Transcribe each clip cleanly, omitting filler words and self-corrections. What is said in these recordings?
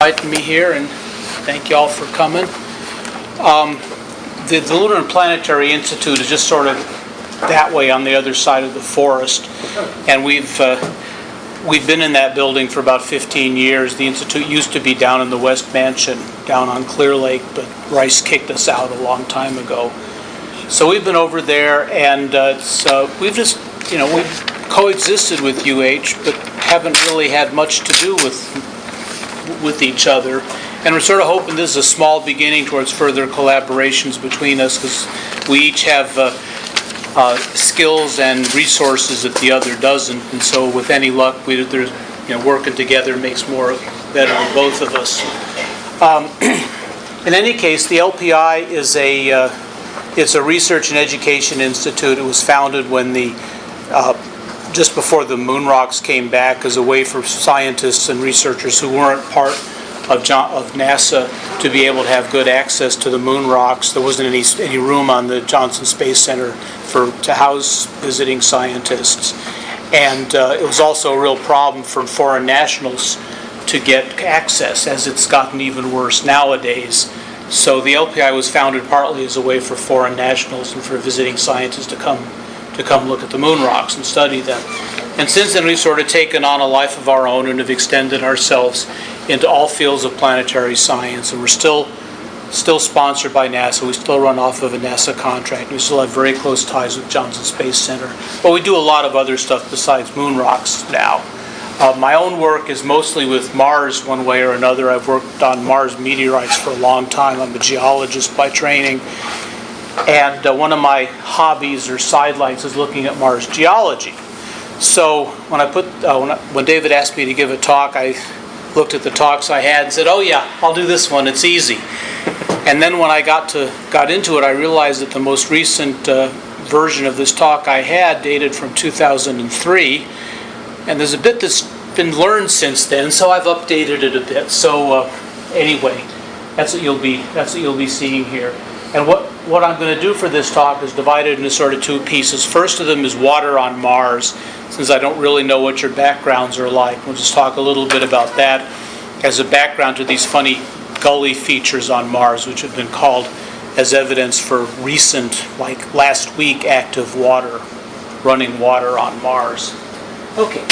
Inviting me here, and thank you all for coming. The Lunar and Planetary Institute is just sort of that way on the other side of the forest, and we've been in that building for about 15 years. The Institute used to be down in the West Mansion, down on Clear Lake, but Rice kicked us out a long time ago. So we've been over there, and we've just, we've coexisted with UH, but haven't really had much to do with each other. And we're sort of hoping this is a small beginning towards further collaborations between us, because we each have skills and resources that the other doesn't. And so with any luck, working together makes better for both of us. In any case, the LPI is it's a research and education institute. It was founded when just before the moon rocks came back, as a way for scientists and researchers who weren't part of NASA to be able to have good access to the moon rocks. There wasn't any room on the Johnson Space Center to house visiting scientists, and it was also a real problem for foreign nationals to get access, as it's gotten even worse nowadays. So the LPI was founded partly as a way for foreign nationals and for visiting scientists to come look at the moon rocks and study them. And since then, we've sort of taken on a life of our own and have extended ourselves into all fields of planetary science. And we're still sponsored by NASA. We still run off of a NASA contract. We still have very close ties with Johnson Space Center. But we do a lot of other stuff besides moon rocks now. My own work is mostly with Mars one way or another. I've worked on Mars meteorites for a long time. I'm a geologist by training. And one of my hobbies or sidelights is looking at Mars geology. So when David asked me to give a talk, I looked at the talks I had and said, "Oh yeah, I'll do this one. It's easy." And then when I got into it, I realized that the most recent version of this talk I had dated from 2003, and there's a bit that's been learned since then, so I've updated it a bit. So anyway, that's what you'll be seeing here. And what I'm going to do for this talk is divided into sort of two pieces. First of them is water on Mars, since I don't really know what your backgrounds are like. We'll just talk a little bit about that as a background to these funny gully features on Mars, which have been called as evidence for recent, like last week, active running water on Mars. Okay,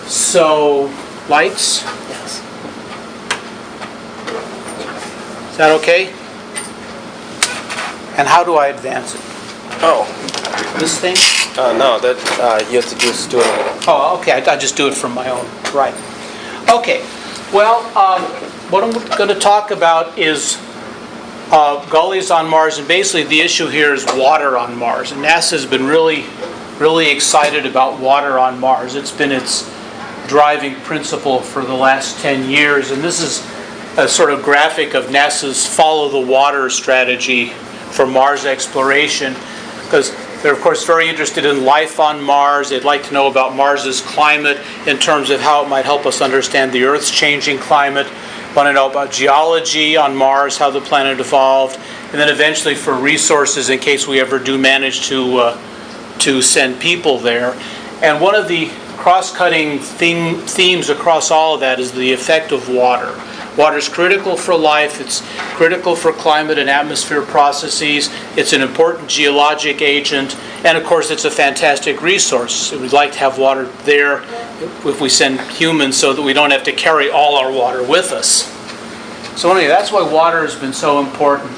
so lights? Yes. Is that okay? And how do I advance it? Oh. This thing? No, that you have to just do it. Oh, okay. I just do it from my own. Right. Okay. Well, what I'm going to talk about is gullies on Mars, and basically the issue here is water on Mars. And NASA has been really, really excited about water on Mars. It's been its driving principle for the last 10 years. And this is a sort of graphic of NASA's follow the water strategy for Mars exploration, because they're of course very interested in life on Mars. They'd like to know about Mars's climate in terms of how it might help us understand the Earth's changing climate. Want to know about geology on Mars, how the planet evolved, and then eventually for resources in case we ever do manage to send people there. And one of the cross-cutting themes across all of that is the effect of water. Water is critical for life. It's critical for climate and atmosphere processes. It's an important geologic agent. And of course, it's a fantastic resource. We'd like to have water there if we send humans so that we don't have to carry all our water with us. So anyway, that's why water has been so important.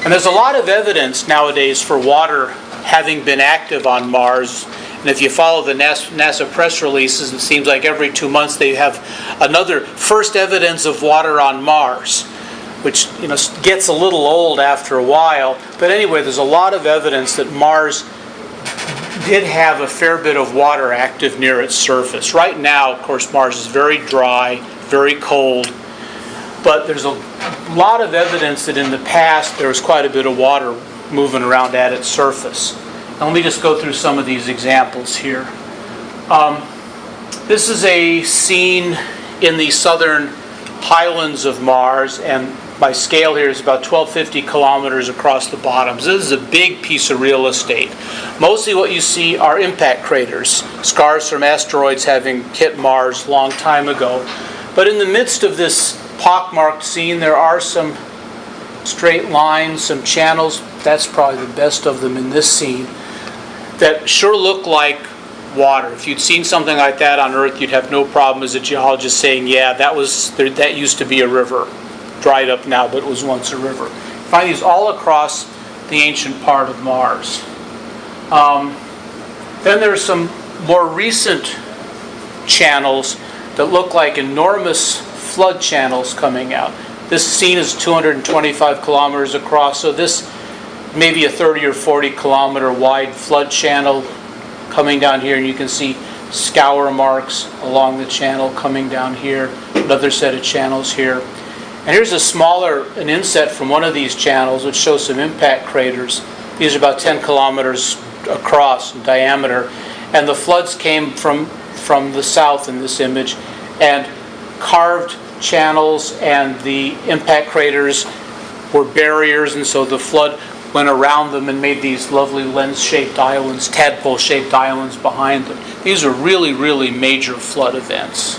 And there's a lot of evidence nowadays for water having been active on Mars. And if you follow the NASA press releases, it seems like every 2 months they have another first evidence of water on Mars, which gets a little old after a while. But anyway, there's a lot of evidence that Mars did have a fair bit of water active near its surface. Right now, of course, Mars is very dry, very cold, but there's a lot of evidence that in the past there was quite a bit of water moving around at its surface. Now, let me just go through some of these examples here. This is a scene in the southern Highlands of Mars, and by scale here is about 1,250 kilometers across the bottom. So this is a big piece of real estate. Mostly what you see are impact craters, scars from asteroids having hit Mars a long time ago. But in the midst of this pockmarked scene. There are some straight lines, some channels. That's probably the best of them in this scene, that sure look like water. If you'd seen something like that on Earth, you'd have no problem as a geologist saying, yeah, that used to be a river. Dried up now, but it was once a river. You find these all across the ancient part of Mars. Then there's some more recent channels that look like enormous flood channels coming out. This scene is 225 kilometers across, so this may be a 30 or 40 kilometer wide flood channel coming down here, and you can see scour marks along the channel coming down here, another set of channels here. And here's an inset from one of these channels which shows some impact craters. These are about 10 kilometers across in diameter, and the floods came from the south in this image, and carved channels and the impact craters were barriers, and so the flood went around them and made these lovely lens-shaped islands, tadpole-shaped islands behind them. These are really, really major flood events.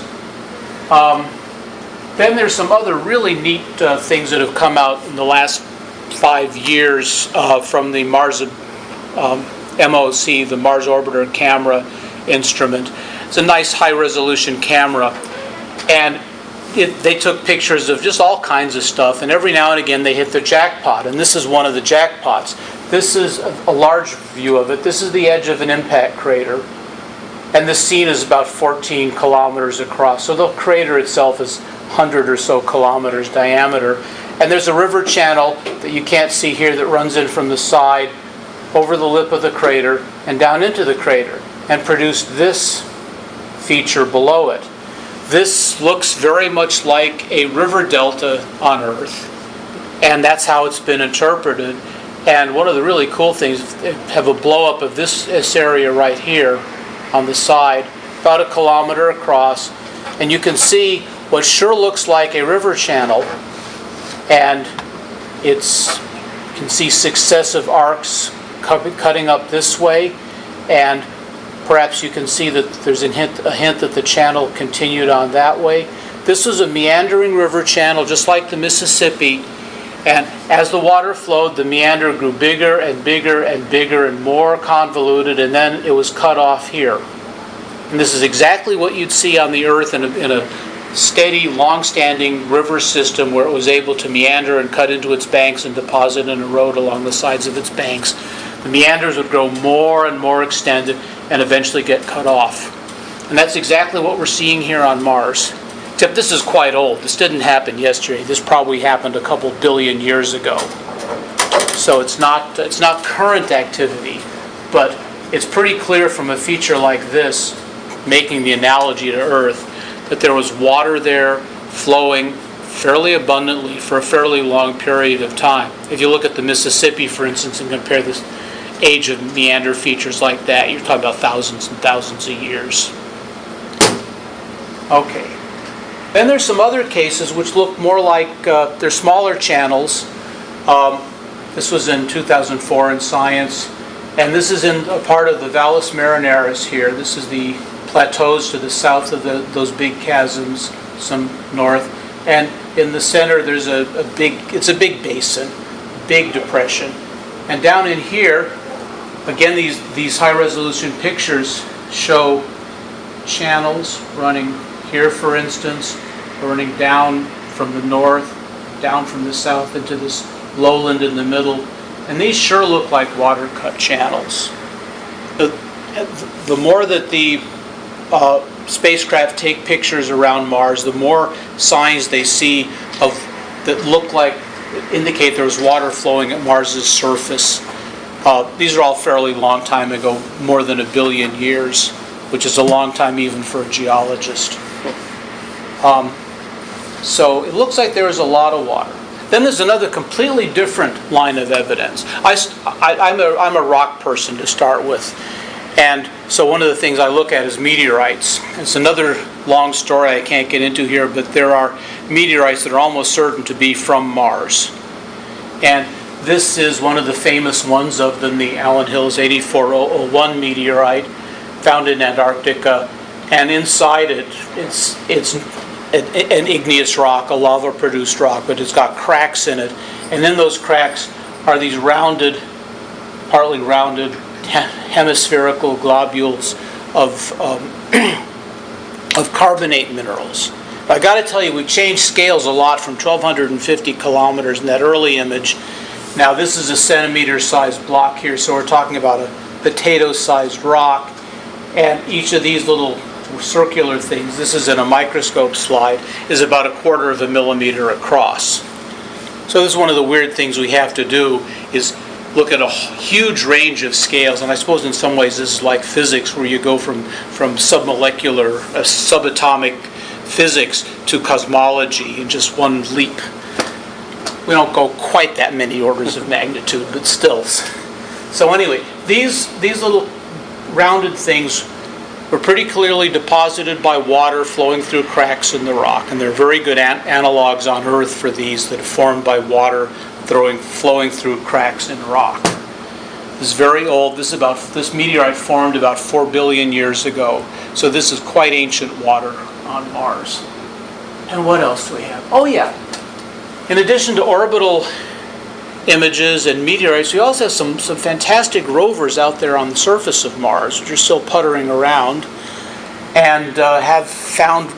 Then there's some other really neat things that have come out in the last 5 years from the Mars MOC, the Mars Orbiter Camera instrument. It's a nice high-resolution camera, and they took pictures of just all kinds of stuff, and every now and again they hit the jackpot, and this is one of the jackpots. This is a large view of it. This is the edge of an impact crater, and the scene is about 14 kilometers across. So the crater itself is 100 or so kilometers diameter, and there's a river channel that you can't see here that runs in from the side over the lip of the crater and down into the crater, and produced this feature below it. This looks very much like a river delta on Earth, and that's how it's been interpreted. And one of the really cool things, have a blow up of this area right here on the side, about 1 kilometer across, and you can see what sure looks like a river channel, and you can see successive arcs cutting up this way, and perhaps you can see that there's a hint that the channel continued on that way. This was a meandering river channel, just like the Mississippi, and as the water flowed, the meander grew bigger and bigger and bigger and more convoluted, and then it was cut off here. And this is exactly what you'd see on the Earth in a steady, long-standing river system where it was able to meander and cut into its banks and deposit and erode along the sides of its banks. The meanders would grow more and more extended and eventually get cut off. And that's exactly what we're seeing here on Mars. Except this is quite old. This didn't happen yesterday. This probably happened a couple billion years ago. So it's not current activity, but it's pretty clear from a feature like this, making the analogy to Earth, that there was water there flowing fairly abundantly for a fairly long period of time. If you look at the Mississippi, for instance, and compare this age of meander features like that, you're talking about thousands and thousands of years. Okay. Then there's some other cases which look more like they're smaller channels. This was in 2004 in Science, and this is in a part of the Valles Marineris here. This is the plateaus to the south of those big chasms, some north, and in the center there's a big basin, big depression, and down in here, again these high-resolution pictures show channels running here, for instance, running down from the north, down from the south into this lowland in the middle, and these sure look like water-cut channels. The more that the spacecraft take pictures around Mars, the more signs they see that indicate there was water flowing at Mars's surface. These are all fairly long time ago, more than 1 billion years, which is a long time even for a geologist. So it looks like there was a lot of water. Then there's another completely different line of evidence. I'm a rock person to start with. And so one of the things I look at is meteorites. It's another long story I can't get into here, but there are meteorites that are almost certain to be from Mars. And this is one of the famous ones of them, the Allan Hills 84001 meteorite, found in Antarctica. And inside it's an igneous rock, a lava-produced rock, but it's got cracks in it. And in those cracks are these rounded, partly rounded, hemispherical globules of carbonate minerals. I got to tell you, we've changed scales a lot from 1,250 kilometers in that early image. Now this is a centimeter-sized block here, so we're talking about a potato-sized rock. And each of these little circular things, this is in a microscope slide, is about 1/4 of a millimeter across. So this is one of the weird things we have to do, is look at a huge range of scales. And I suppose in some ways this is like physics, where you go from submolecular, subatomic physics to cosmology in just one leap. We don't go quite that many orders of magnitude, but still. So anyway, these little rounded things were pretty clearly deposited by water flowing through cracks in the rock, and they're very good analogs on Earth for these that are formed by water flowing through cracks in rock. This is very old. This meteorite formed about 4 billion years ago, so this is quite ancient water on Mars. And what else do we have? Oh yeah, in addition to orbital images and meteorites, we also have some fantastic rovers out there on the surface of Mars, which are still puttering around, and have found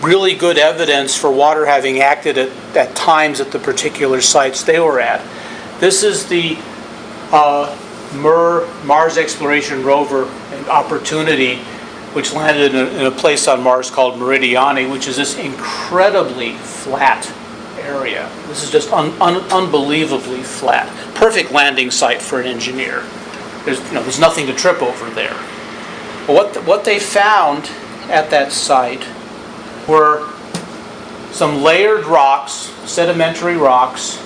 really good evidence for water having acted at times at the particular sites they were at. This is the Mars Exploration Rover Opportunity, which landed in a place on Mars called Meridiani, which is this incredibly flat area. This is just unbelievably flat. Perfect landing site for an engineer. There's nothing to trip over there. But what they found at that site were some layered rocks, sedimentary rocks,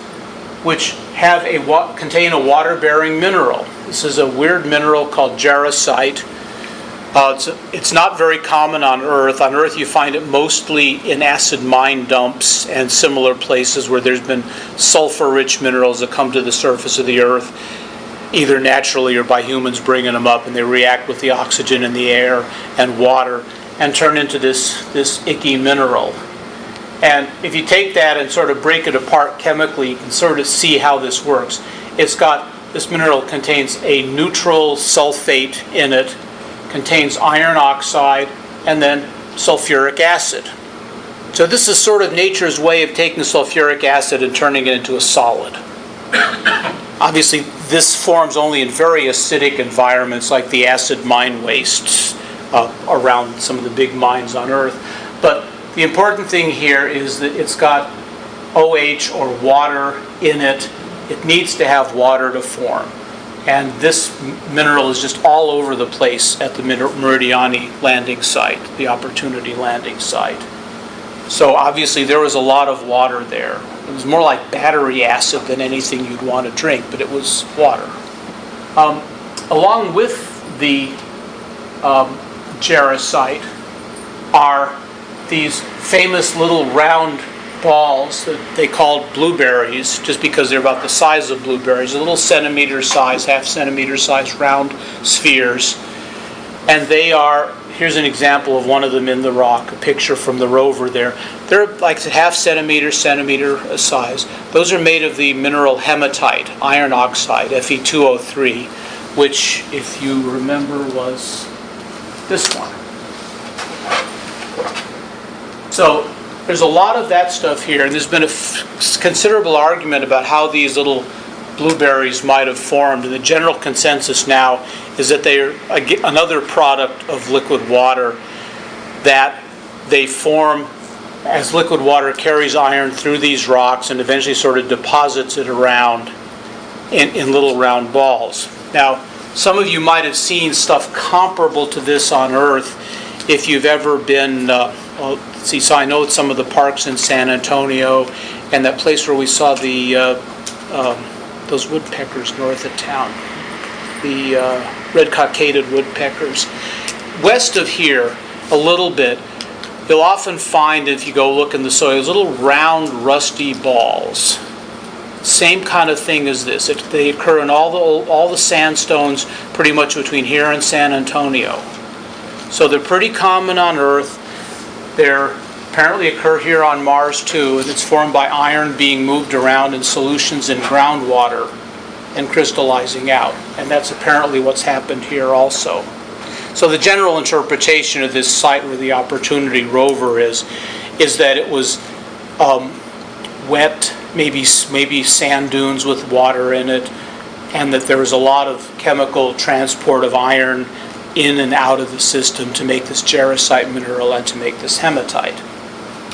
which contain a water-bearing mineral. This is a weird mineral called jarosite. It's not very common on Earth. On Earth you find it mostly in acid mine dumps and similar places where there's been sulfur-rich minerals that come to the surface of the Earth, either naturally or by humans bringing them up, and they react with the oxygen in the air and water and turn into this icky mineral. And if you take that and sort of break it apart chemically, you can sort of see how this works. This mineral contains a neutral sulfate in it, contains iron oxide, and then sulfuric acid. So this is sort of nature's way of taking sulfuric acid and turning it into a solid. Obviously, this forms only in very acidic environments like the acid mine wastes around some of the big mines on Earth. But the important thing here is that it's got OH, or water, in it. It needs to have water to form. And this mineral is just all over the place at the Meridiani landing site, the Opportunity landing site. So obviously there was a lot of water there. It was more like battery acid than anything you'd want to drink, but it was water. Along with the jarosite are these famous little round balls that they called blueberries, just because they're about the size of blueberries, a little centimeter size, half centimeter size round spheres. And here's an example of one of them in the rock, a picture from the rover there. They're like half centimeter size. Those are made of the mineral hematite, iron oxide, Fe2O3, which, if you remember, was this one. So there's a lot of that stuff here, and there's been a considerable argument about how these little blueberries might have formed, and the general consensus now is that they are another product of liquid water, that they form as liquid water carries iron through these rocks and eventually sort of deposits it around in little round balls. Now, some of you might have seen stuff comparable to this on Earth if you've ever been so I know some of the parks in San Antonio and that place where we saw those woodpeckers north of town, the red-cockaded woodpeckers. West of here, a little bit, you'll often find, if you go look in the soil, little round, rusty balls. Same kind of thing as this. They occur in all the sandstones pretty much between here and San Antonio. So they're pretty common on Earth. They're apparently occur here on Mars too, and it's formed by iron being moved around in solutions in groundwater and crystallizing out. And that's apparently what's happened here also. So the general interpretation of this site where the Opportunity rover is that it was wet, maybe sand dunes with water in it, and that there was a lot of chemical transport of iron in and out of the system to make this jarosite mineral and to make this hematite.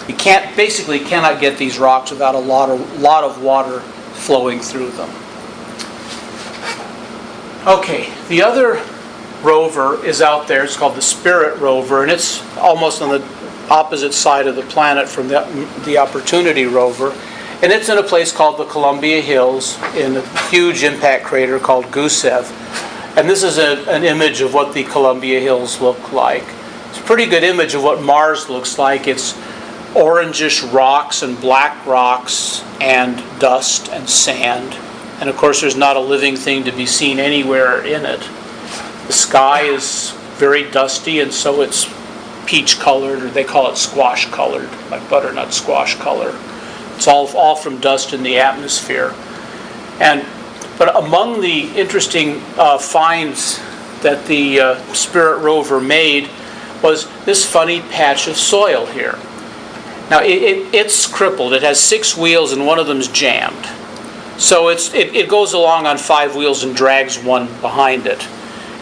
You cannot get these rocks without a lot of water flowing through them. Okay, the other rover is out there. It's called the Spirit rover, and it's almost on the opposite side of the planet from the Opportunity rover. And it's in a place called the Columbia Hills in a huge impact crater called Gusev. And this is an image of what the Columbia Hills look like. It's a pretty good image of what Mars looks like. It's orangish rocks and black rocks and dust and sand. And of course there's not a living thing to be seen anywhere in it. The sky is very dusty, and so it's peach colored, or they call it squash colored, like butternut squash color. It's all from dust in the atmosphere. But among the interesting finds that the Spirit rover made was this funny patch of soil here. Now it's crippled. It has 6 wheels and one of them's jammed. So it goes along on 5 wheels and drags one behind it.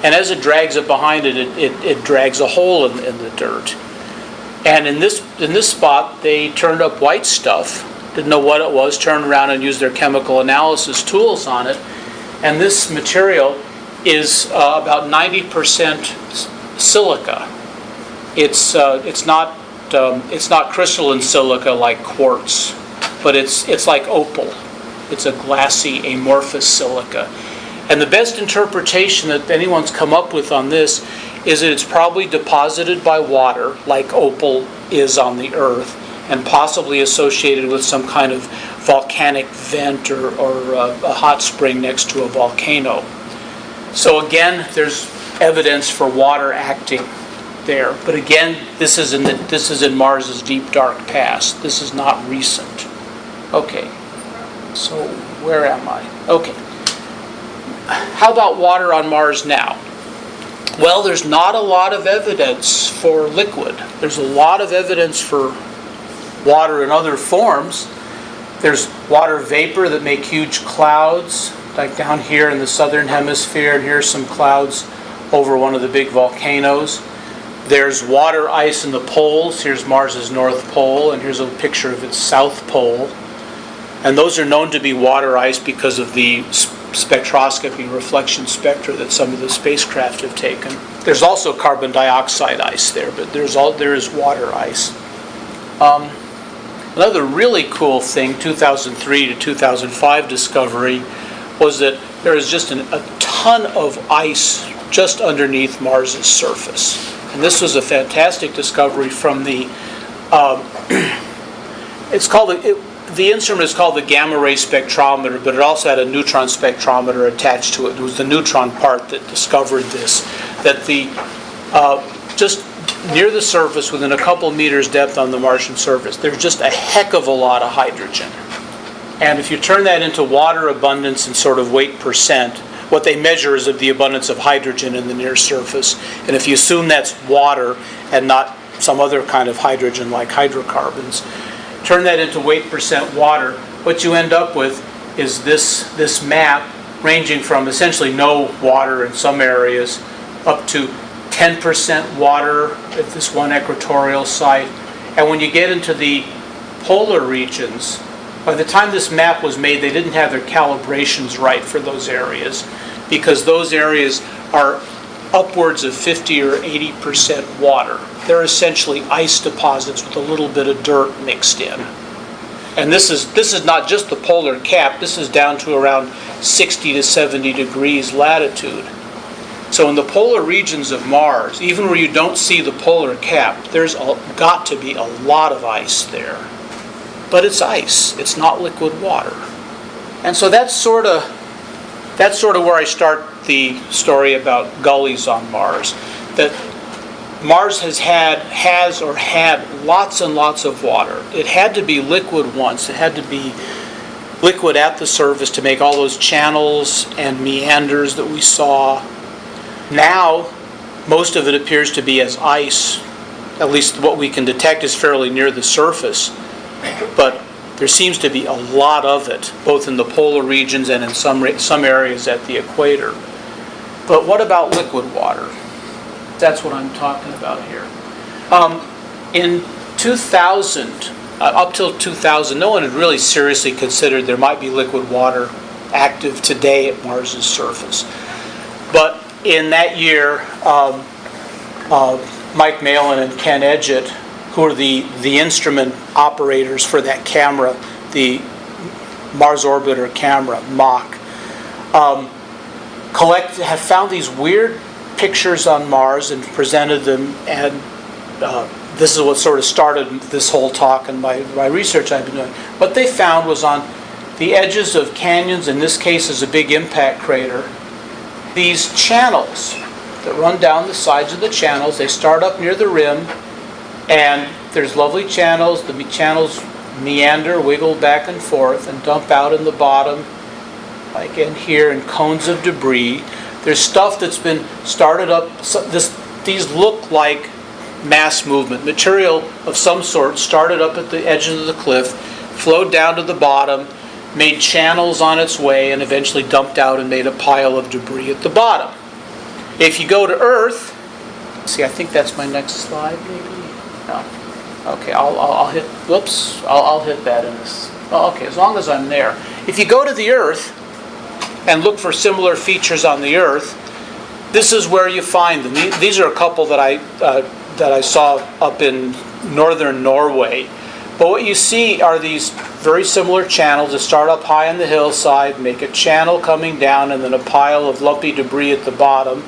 And as it drags it behind it, it drags a hole in the dirt. And in this spot, they turned up white stuff. Didn't know what it was, turned around and used their chemical analysis tools on it. And this material is about 90% silica. It's not crystalline silica like quartz, but it's like opal. It's a glassy, amorphous silica. And the best interpretation that anyone's come up with on this is that it's probably deposited by water, like opal is on the Earth, and possibly associated with some kind of volcanic vent or a hot spring next to a volcano. So again, there's evidence for water acting there. But again, this is in Mars's deep dark past. This is not recent. Okay, so where am I? Okay. How about water on Mars now? Well, there's not a lot of evidence for liquid. There's a lot of evidence for water in other forms. There's water vapor that make huge clouds, like down here in the southern hemisphere, and here's some clouds over one of the big volcanoes. There's water ice in the poles. Here's Mars's North Pole, and here's a picture of its South Pole. And those are known to be water ice because of the spectroscopy, reflection spectra that some of the spacecraft have taken. There's also carbon dioxide ice there, but there is water ice. Another really cool thing, 2003 to 2005 discovery, was that there is just a ton of ice just underneath Mars's surface. And this was a fantastic discovery from the the instrument is called the gamma ray spectrometer, but it also had a neutron spectrometer attached to it. It was the neutron part that discovered this, that just near the surface, within a couple meters depth on the Martian surface, there's just a heck of a lot of hydrogen. And if you turn that into water abundance and sort of weight percent, what they measure is of the abundance of hydrogen in the near surface. And if you assume that's water and not some other kind of hydrogen like hydrocarbons, turn that into weight percent water, what you end up with is this map ranging from essentially no water in some areas up to 10% water at this one equatorial site. And when you get into the polar regions, by the time this map was made, they didn't have their calibrations right for those areas, because those areas are upwards of 50 or 80% water. They're essentially ice deposits with a little bit of dirt mixed in. And this is not just the polar cap, this is down to around 60 to 70 degrees latitude. So in the polar regions of Mars, even where you don't see the polar cap, there's got to be a lot of ice there. But it's ice, it's not liquid water. And so that's sort of where I start the story about gullies on Mars. That Mars has or had lots and lots of water. It had to be liquid once. It had to be liquid at the surface to make all those channels and meanders that we saw. Now, most of it appears to be as ice. At least what we can detect is fairly near the surface. But there seems to be a lot of it, both in the polar regions and in some areas at the equator. But what about liquid water? That's what I'm talking about here. In 2000, up till 2000, no one had really seriously considered there might be liquid water active today at Mars's surface. But in that year, Mike Malin and Ken Edgett, who are the instrument operators for that camera, the Mars Orbiter camera, MOC, have found these weird pictures on Mars and presented them, and this is what sort of started this whole talk and my research I've been doing. What they found was on the edges of canyons, in this case is a big impact crater, these channels that run down the sides of the channels. They start up near the rim, and there's lovely channels. The channels meander, wiggle back and forth, and dump out in the bottom, like in here, in cones of debris. There's stuff that's been started up. These look like mass movement. Material of some sort started up at the edges of the cliff, flowed down to the bottom, made channels on its way, and eventually dumped out and made a pile of debris at the bottom. If you go to Earth, see, I think that's my next slide, maybe? No. Okay, I'll hit, whoops, I'll hit that in this. Oh, okay, as long as I'm there. If you go to the Earth and look for similar features on the Earth, this is where you find them. These are a couple that I saw up in northern Norway. But what you see are these very similar channels that start up high on the hillside, make a channel coming down, and then a pile of lumpy debris at the bottom.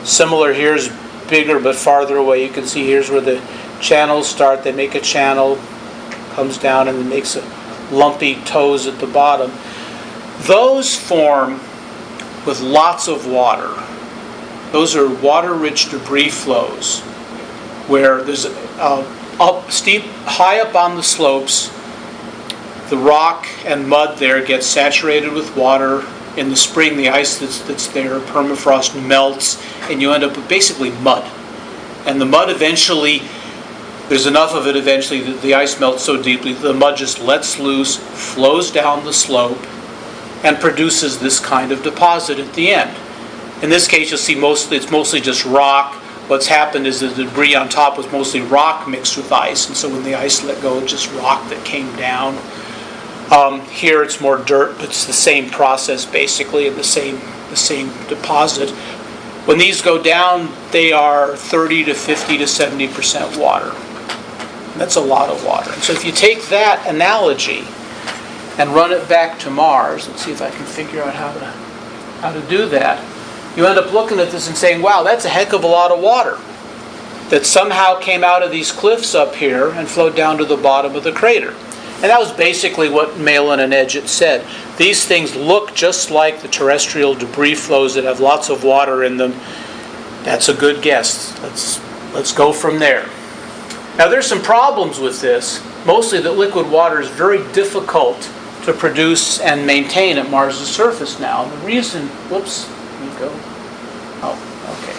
Similar, here's bigger but farther away. You can see here's where the channels start. They make a channel, comes down, and then makes a lumpy toes at the bottom. Those form with lots of water. Those are water-rich debris flows where there's high up on the slopes, the rock and mud there gets saturated with water. In the spring, the ice that's there, permafrost, melts, and you end up with basically mud. And the mud eventually, there's enough of it eventually that the ice melts so deeply that the mud just lets loose, flows down the slope, and produces this kind of deposit at the end. In this case, you'll see it's mostly just rock. What's happened is the debris on top was mostly rock mixed with ice, and so when the ice let go, it's just rock that came down. Here it's more dirt, but it's the same process basically, and the same deposit. When these go down, they are 30 to 50 to 70% water. That's a lot of water. And so if you take that analogy and run it back to Mars, let's see if I can figure out how to do that. You end up looking at this and saying, wow, that's a heck of a lot of water that somehow came out of these cliffs up here and flowed down to the bottom of the crater. And that was basically what Malin and Edgett said. These things look just like the terrestrial debris flows that have lots of water in them. That's a good guess. Let's go from there. Now there's some problems with this. Mostly that liquid water is very difficult to produce and maintain at Mars' surface now. And the reason, whoops, let me go. Oh, okay.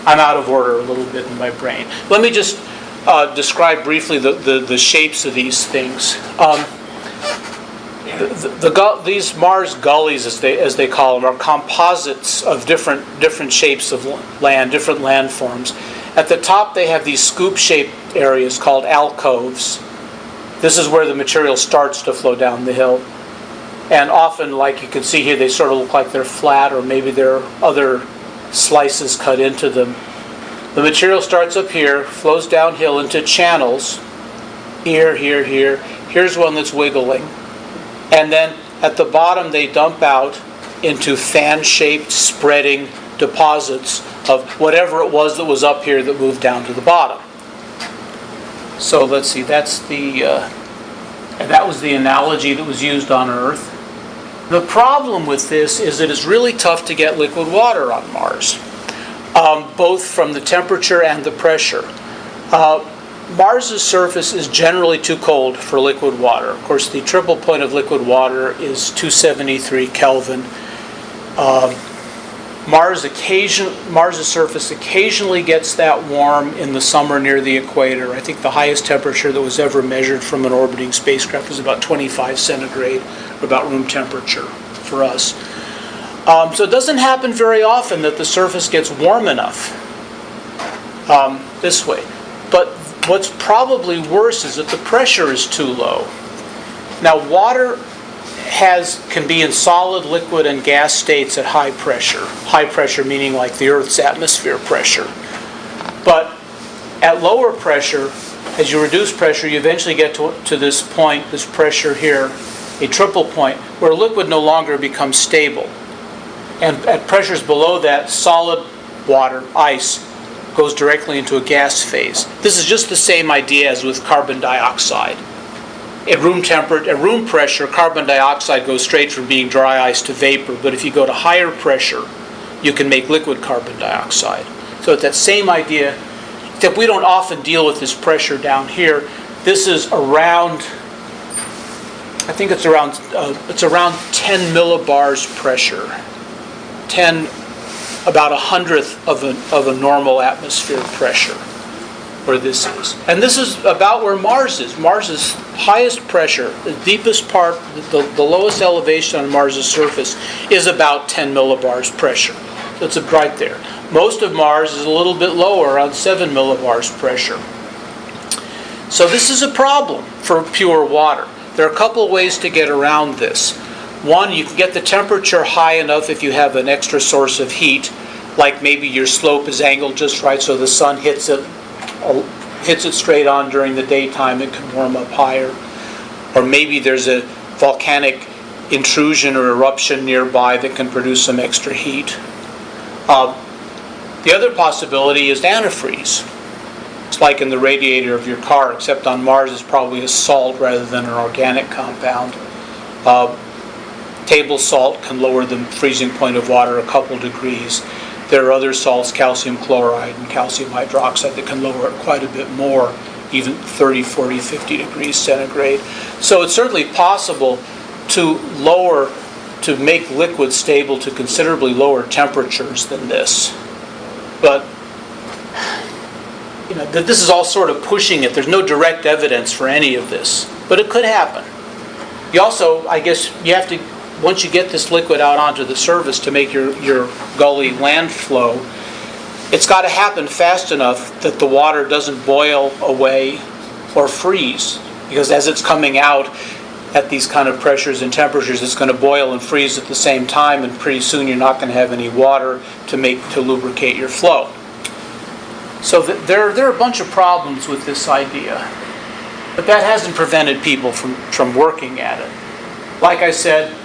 I'm out of order a little bit in my brain. Let me just describe briefly the shapes of these things. These Mars gullies, as they call them, are composites of different shapes of land, different landforms. At the top, they have these scoop-shaped areas called alcoves. This is where the material starts to flow down the hill. And often, like you can see here, they sort of look like they're flat, or maybe there are other slices cut into them. The material starts up here, flows downhill into channels. Here, here, here. Here's one that's wiggling. And then at the bottom, they dump out into fan-shaped, spreading deposits of whatever it was that was up here that moved down to the bottom. So let's see, that was the analogy that was used on Earth. The problem with this is that it's really tough to get liquid water on Mars. both from the temperature and the pressure. Mars's surface is generally too cold for liquid water. Of course, the triple point of liquid water is 273 Kelvin. Mars's surface occasionally gets that warm in the summer near the equator. I think the highest temperature that was ever measured from an orbiting spacecraft was about 25 centigrade, or about room temperature for us. So it doesn't happen very often that the surface gets warm enough this way. But what's probably worse is that the pressure is too low. Now, water can be in solid, liquid, and gas states at high pressure. High pressure meaning like the Earth's atmosphere pressure. But at lower pressure, as you reduce pressure, you eventually get to this point, this pressure here, a triple point, where liquid no longer becomes stable. And at pressures below that, solid water, ice, goes directly into a gas phase. This is just the same idea as with carbon dioxide. At room pressure, carbon dioxide goes straight from being dry ice to vapor, but if you go to higher pressure, you can make liquid carbon dioxide. So it's that same idea, except we don't often deal with this pressure down here. This is around, I think it's around 10 millibars pressure. 10, about 100th of a normal atmosphere pressure, where this is. And this is about where Mars is. Mars's highest pressure, the deepest part, the lowest elevation on Mars's surface is about 10 millibars pressure. So it's right there. Most of Mars is a little bit lower, around 7 millibars pressure. So this is a problem for pure water. There are a couple of ways to get around this. One, you can get the temperature high enough if you have an extra source of heat, like maybe your slope is angled just right so the sun hits it straight on during the daytime. It can warm up higher. Or maybe there's a volcanic intrusion or eruption nearby that can produce some extra heat. The other possibility is antifreeze. It's like in the radiator of your car, except on Mars it's probably a salt rather than an organic compound. Table salt can lower the freezing point of water a couple degrees. There are other salts, calcium chloride and calcium hydroxide, that can lower it quite a bit more, even 30, 40, 50 degrees centigrade. So it's certainly possible to make liquid stable to considerably lower temperatures than this. But this is all sort of pushing it. There's no direct evidence for any of this, but it could happen. You also, I guess, you have to, once you get this liquid out onto the surface to make your gully land flow, it's got to happen fast enough that the water doesn't boil away or freeze. Because as it's coming out at these kind of pressures and temperatures, it's going to boil and freeze at the same time, and pretty soon you're not going to have any water to lubricate your flow. So there are a bunch of problems with this idea. But that hasn't prevented people from working at it. Like I said,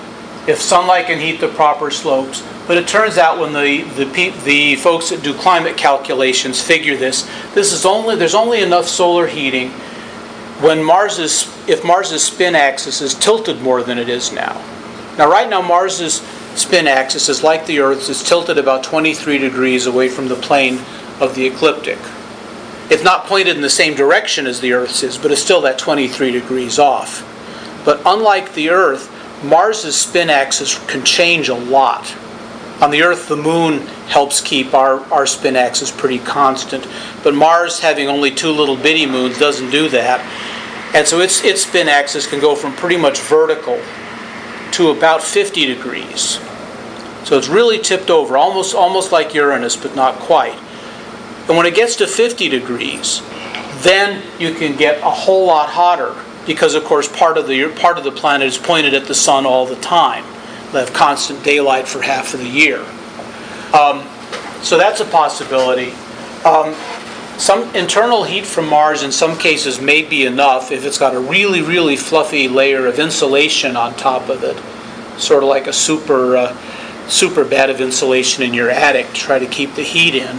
if sunlight can heat the proper slopes, but it turns out when the folks that do climate calculations figure this, there's only enough solar heating if Mars's spin axis is tilted more than it is now. Now right now Mars's spin axis is like the Earth's. It's tilted about 23 degrees away from the plane of the ecliptic. It's not pointed in the same direction as the Earth's is, but it's still that 23 degrees off. But unlike the Earth, Mars's spin axis can change a lot. On the Earth, the moon helps keep our spin axis pretty constant. But Mars, having only two little bitty moons, doesn't do that. And so its spin axis can go from pretty much vertical to about 50 degrees. So it's really tipped over, almost like Uranus, but not quite. And when it gets to 50 degrees, then you can get a whole lot hotter, because of course part of the planet is pointed at the sun all the time. They have constant daylight for half of the year. So that's a possibility. Some internal heat from Mars in some cases may be enough if it's got a really, really fluffy layer of insulation on top of it, sort of like a super bed of insulation in your attic to try to keep the heat in.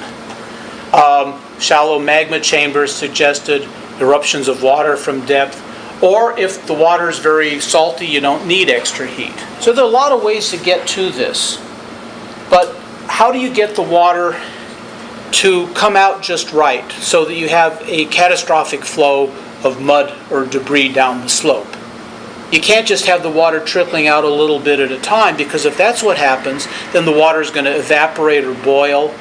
Shallow magma chambers suggested, eruptions of water from depth, or if the water is very salty, you don't need extra heat. So there are a lot of ways to get to this. But how do you get the water to come out just right so that you have a catastrophic flow of mud or debris down the slope. You can't just have the water trickling out a little bit at a time, because if that's what happens, then the water is going to evaporate or boil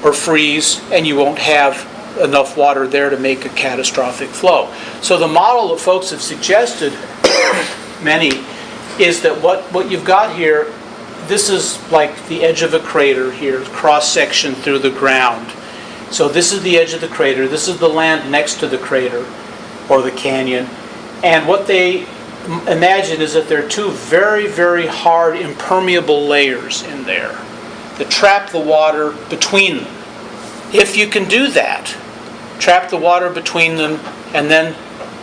or freeze, and you won't have enough water there to make a catastrophic flow. So the model that folks have suggested, many, is that what you've got here, this is like the edge of a crater here, cross-section through the ground. So this is the edge of the crater, this is the land next to the crater, or the canyon, and what they imagine is that there are two very, very hard, impermeable layers in there that trap the water between them. If you can do that, trap the water between them, and then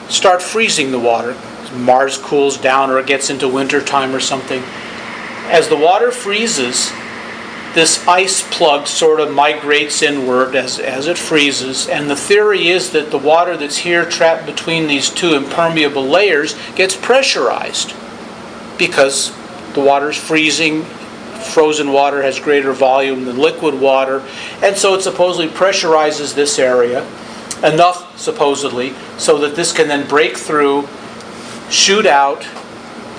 start freezing the water, Mars cools down or it gets into winter time or something, as the water freezes, this ice plug sort of migrates inward as it freezes, and the theory is that the water that's here trapped between these two impermeable layers gets pressurized because the water's freezing. Frozen water has greater volume than liquid water, and so it supposedly pressurizes this area enough, supposedly, so that this can then break through, shoot out,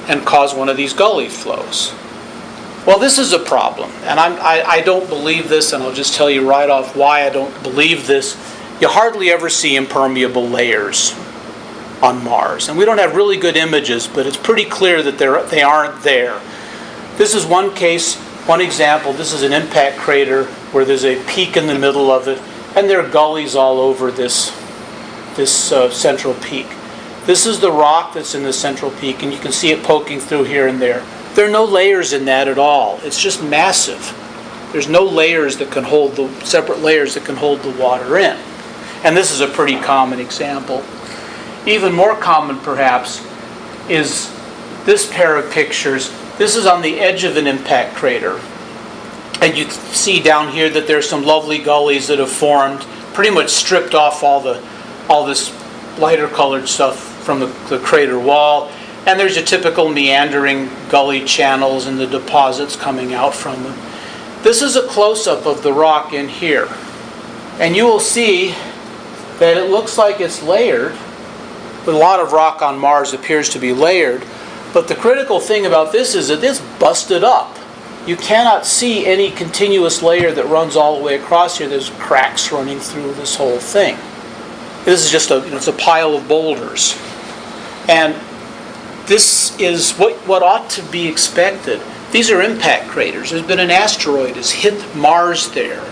and cause one of these gully flows. Well, this is a problem, and I don't believe this, and I'll just tell you right off why I don't believe this. You hardly ever see impermeable layers on Mars, and we don't have really good images, but it's pretty clear that they aren't there. This is one case, one example. This is an impact crater where there's a peak in the middle of it, and there are gullies all over this central peak. This is the rock that's in the central peak, and you can see it poking through here and there. There are no layers in that at all. It's just massive. There's no layers that can hold separate layers that can hold the water in. And this is a pretty common example. Even more common, perhaps, is this pair of pictures. This is on the edge of an impact crater. And you see down here that there's some lovely gullies that have formed, pretty much stripped off all this lighter colored stuff from the crater wall. And there's your typical meandering gully channels and the deposits coming out from them. This is a close-up of the rock in here. And you will see that it looks like it's layered. A lot of rock on Mars appears to be layered. But the critical thing about this is that it's busted up. You cannot see any continuous layer that runs all the way across here. There's cracks running through this whole thing. This is just it's a pile of boulders. And this is what ought to be expected. These are impact craters. There's been an asteroid has hit Mars there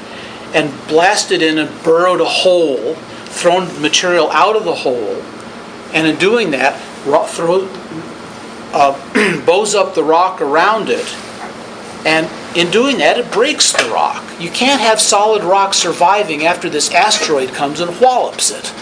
and blasted in and burrowed a hole, thrown material out of the hole, and in doing that, bows up the rock around it. And in doing that, it breaks the rock. You can't have solid rock surviving after this asteroid comes and whallops it.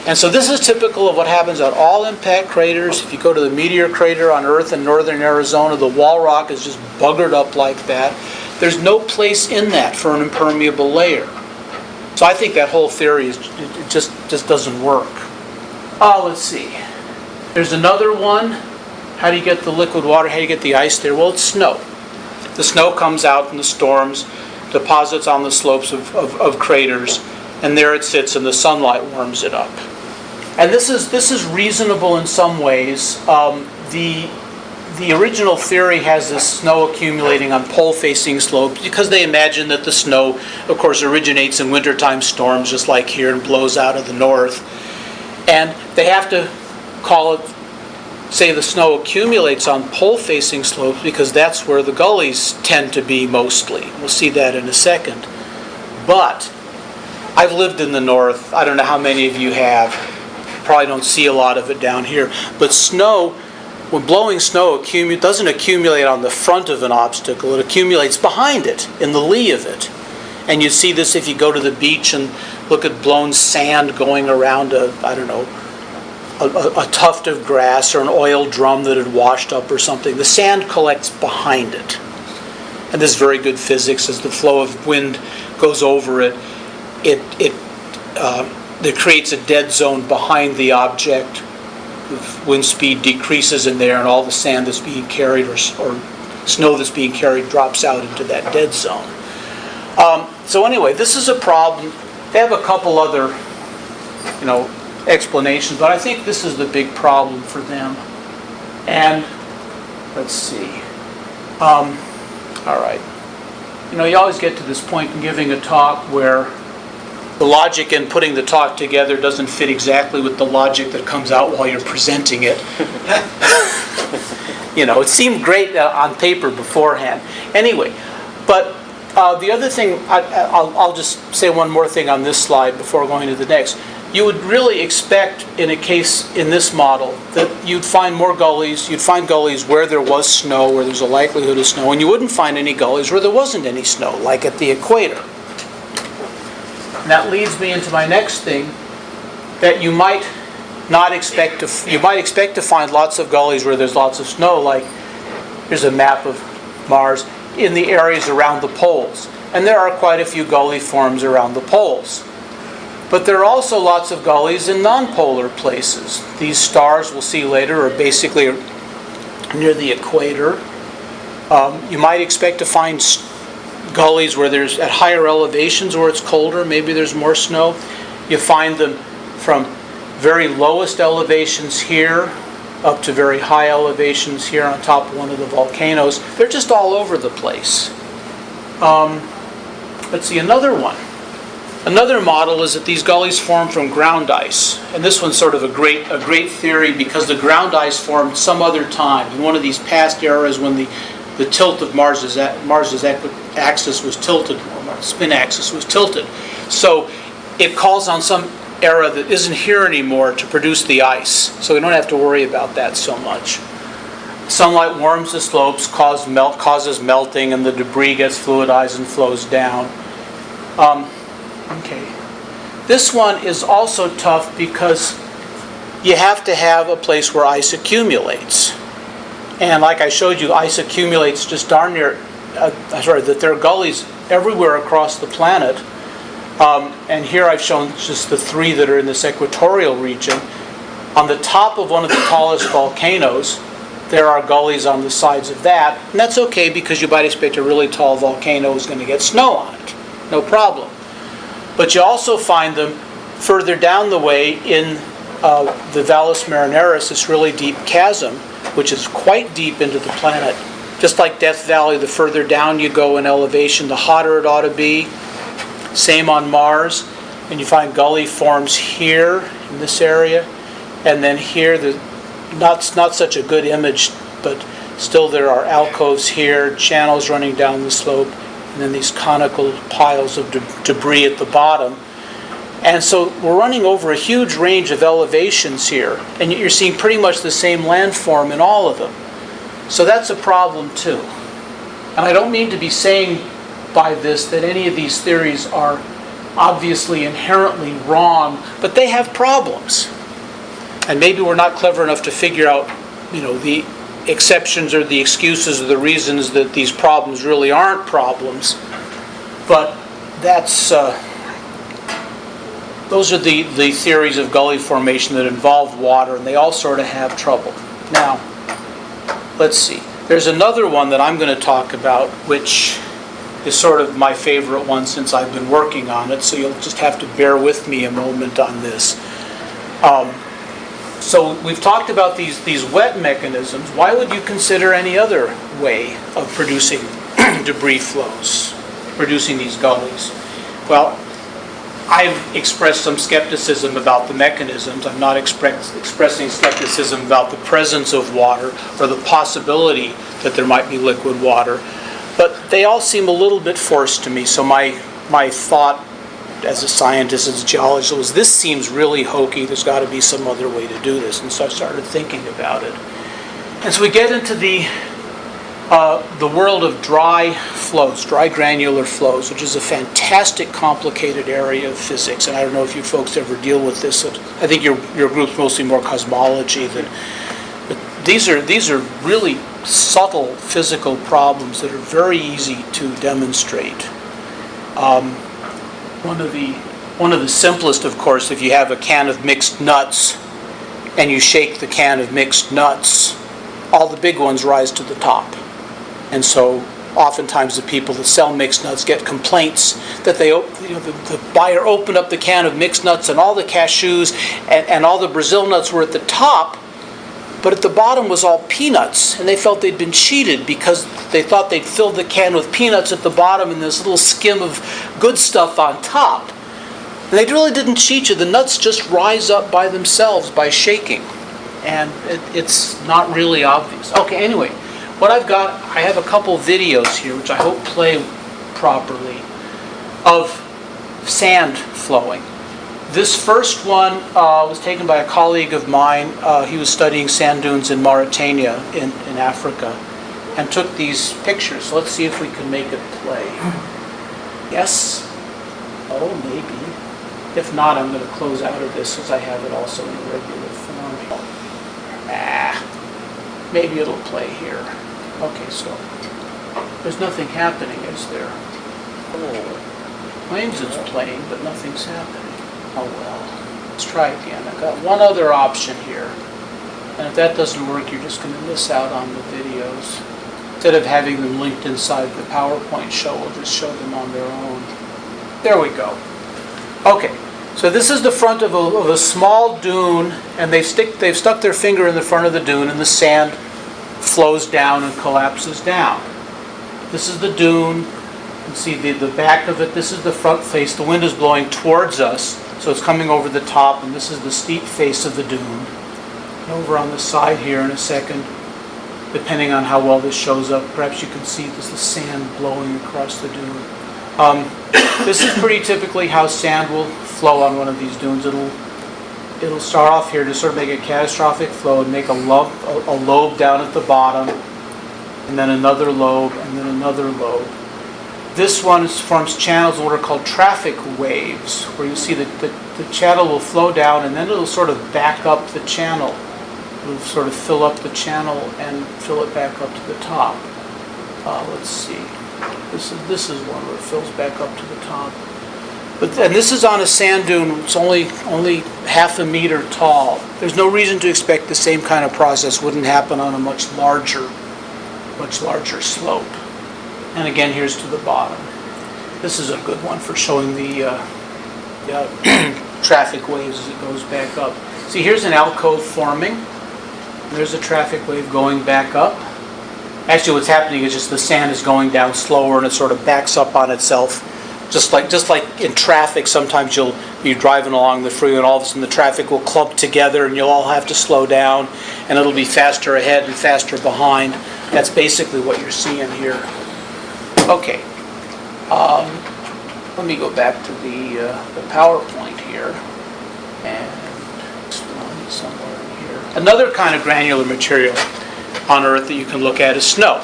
And so this is typical of what happens at all impact craters. If you go to the meteor crater on Earth in northern Arizona, the wall rock is just buggered up like that. There's no place in that for an impermeable layer. So I think that whole theory just doesn't work. Let's see. There's another one. How do you get the liquid water? How do you get the ice there? Well, it's snow. The snow comes out in the storms, deposits on the slopes of craters, and there it sits and the sunlight warms it up. And this is reasonable in some ways. The original theory has this snow accumulating on pole-facing slopes because they imagine that the snow, of course, originates in wintertime storms just like here and blows out of the north. And they have to call it, say the snow accumulates on pole-facing slopes because that's where the gullies tend to be mostly. We'll see that in a second. But I've lived in the north. I don't know how many of you have. Probably don't see a lot of it down here. But snow, when blowing snow, doesn't accumulate on the front of an obstacle. It accumulates behind it, in the lee of it. And you see this if you go to the beach and look at blown sand going around a tuft of grass or an oil drum that had washed up or something. The sand collects behind it. And this is very good physics. As the flow of wind goes over it, it creates a dead zone behind the object. The wind speed decreases in there, and all the sand that's being carried or snow that's being carried drops out into that dead zone. So anyway, this is a problem. They have a couple other, explanations, but I think this is the big problem for them. And let's see. All right. You always get to this point in giving a talk where the logic in putting the talk together doesn't fit exactly with the logic that comes out while you're presenting it. It seemed great on paper beforehand. Anyway, but the other thing, I'll just say one more thing on this slide before going to the next. You would really expect in a case in this model that you'd find more gullies. You'd find gullies where there was snow, where there's a likelihood of snow, and you wouldn't find any gullies where there wasn't any snow, like at the equator. And that leads me into my next thing, that you might expect to find lots of gullies where there's lots of snow, like here's a map of Mars, in the areas around the poles. And there are quite a few gully forms around the poles. But there are also lots of gullies in non-polar places. These stars, we'll see later, are basically near the equator. You might expect to find gullies where there's at higher elevations where it's colder, maybe there's more snow. You find them from very lowest elevations here up to very high elevations here on top of one of the volcanoes. They're just all over the place. Let's see, another one. Another model is that these gullies form from ground ice. And this one's sort of a great theory because the ground ice formed some other time, in one of these past eras when the tilt of Mars's axis was tilted, or spin axis was tilted. So it calls on some era that isn't here anymore to produce the ice. So we don't have to worry about that so much. Sunlight warms the slopes, causes melting, and the debris gets fluidized and flows down. Okay. This one is also tough because you have to have a place where ice accumulates. And like I showed you, ice accumulates just darn near, that there are gullies everywhere across the planet. And here I've shown just the three that are in this equatorial region. On the top of one of the tallest volcanoes, there are gullies on the sides of that. And that's okay because you might expect a really tall volcano is going to get snow on it. No problem. But you also find them further down the way in the Valles Marineris, this really deep chasm, which is quite deep into the planet. Just like Death Valley, the further down you go in elevation, the hotter it ought to be. Same on Mars. And you find gully forms here in this area. And then here, not such a good image, but still there are alcoves here, channels running down the slope, and then these conical piles of debris at the bottom. And so we're running over a huge range of elevations here, and you're seeing pretty much the same landform in all of them. So that's a problem too. And I don't mean to be saying by this that any of these theories are obviously inherently wrong, but they have problems. And maybe we're not clever enough to figure out, the exceptions or the excuses or the reasons that these problems really aren't problems. But those are the theories of gully formation that involve water, and they all sort of have trouble. Now, let's see. There's another one that I'm going to talk about, which is sort of my favorite one since I've been working on it, so you'll just have to bear with me a moment on this. So we've talked about these wet mechanisms. Why would you consider any other way of producing debris flows, producing these gullies? Well, I've expressed some skepticism about the mechanisms. I'm not expressing skepticism about the presence of water or the possibility that there might be liquid water. But they all seem a little bit forced to me. So my thought as a scientist, as a geologist, was this seems really hokey. There's got to be some other way to do this. And so I started thinking about it. And so we get into the world of dry flows, dry granular flows, which is a fantastic, complicated area of physics. And I don't know if you folks ever deal with this. I think your group's mostly more cosmology. But these are really subtle physical problems that are very easy to demonstrate. One of the simplest, of course, if you have a can of mixed nuts and you shake the can of mixed nuts, all the big ones rise to the top. And so oftentimes the people that sell mixed nuts get complaints that the buyer opened up the can of mixed nuts and all the cashews and all the Brazil nuts were at the top, but at the bottom was all peanuts, and they felt they'd been cheated because they thought they'd filled the can with peanuts at the bottom and this little skim of good stuff on top. And they really didn't cheat you. The nuts just rise up by themselves by shaking, and it's not really obvious. Okay, anyway, what I've got, I have a couple videos here which I hope play properly of sand flowing. This first one was taken by a colleague of mine. He was studying sand dunes in Mauritania in Africa and took these pictures. So let's see if we can make it play. Yes? Oh, maybe. If not, I'm going to close out of this since I have it also in regular form. Maybe it'll play here. Okay, so there's nothing happening, is there? Claims it's playing, but nothing's happening. Oh well, let's try again. I've got one other option here. And if that doesn't work, you're just going to miss out on the videos. Instead of having them linked inside the PowerPoint show, we'll just show them on their own. There we go. Okay, so this is the front of a small dune, and they've stuck their finger in the front of the dune, and the sand flows down and collapses down. This is the dune. You can see the back of it. This is the front face. The wind is blowing towards us, so it's coming over the top, and this is the steep face of the dune. And over on the side here in a second, depending on how well this shows up, perhaps you can see this is sand blowing across the dune. This is pretty typically how sand will flow on one of these dunes. It'll start off here to sort of make a catastrophic flow and make a lobe down at the bottom, and then another lobe, and then another lobe. This one forms channels in what are called traffic waves, where you see that the channel will flow down and then it'll sort of back up the channel. It'll sort of fill up the channel and fill it back up to the top. Let's see. This is one where it fills back up to the top. And this is on a sand dune. It's only half a meter tall. There's no reason to expect the same kind of process wouldn't happen on a much larger slope. And again, here's to the bottom. This is a good one for showing the traffic waves as it goes back up. See, here's an alcove forming. There's a traffic wave going back up. Actually, what's happening is just the sand is going down slower and it sort of backs up on itself. Just like in traffic, sometimes you'll be driving along the freeway and all of a sudden the traffic will clump together and you'll all have to slow down and it'll be faster ahead and faster behind. That's basically what you're seeing here. Okay, let me go back to the PowerPoint here, and somewhere in here. Another kind of granular material on Earth that you can look at is snow,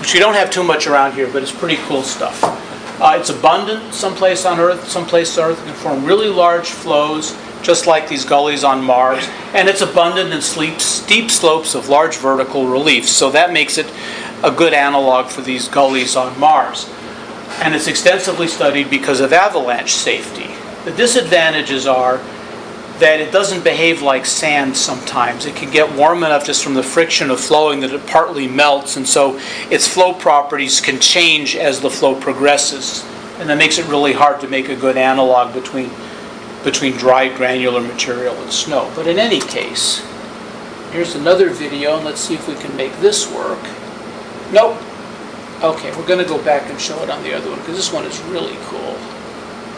which you don't have too much around here, but it's pretty cool stuff. It's abundant someplace on Earth. Someplace on Earth it can form really large flows, just like these gullies on Mars, and it's abundant in steep slopes of large vertical reliefs, so that makes it a good analog for these gullies on Mars. And it's extensively studied because of avalanche safety. The disadvantages are that it doesn't behave like sand sometimes. It can get warm enough just from the friction of flowing that it partly melts, and so its flow properties can change as the flow progresses. And that makes it really hard to make a good analog between dry granular material and snow. But in any case, here's another video, and let's see if we can make this work. Nope. Okay, we're going to go back and show it on the other one because this one is really cool.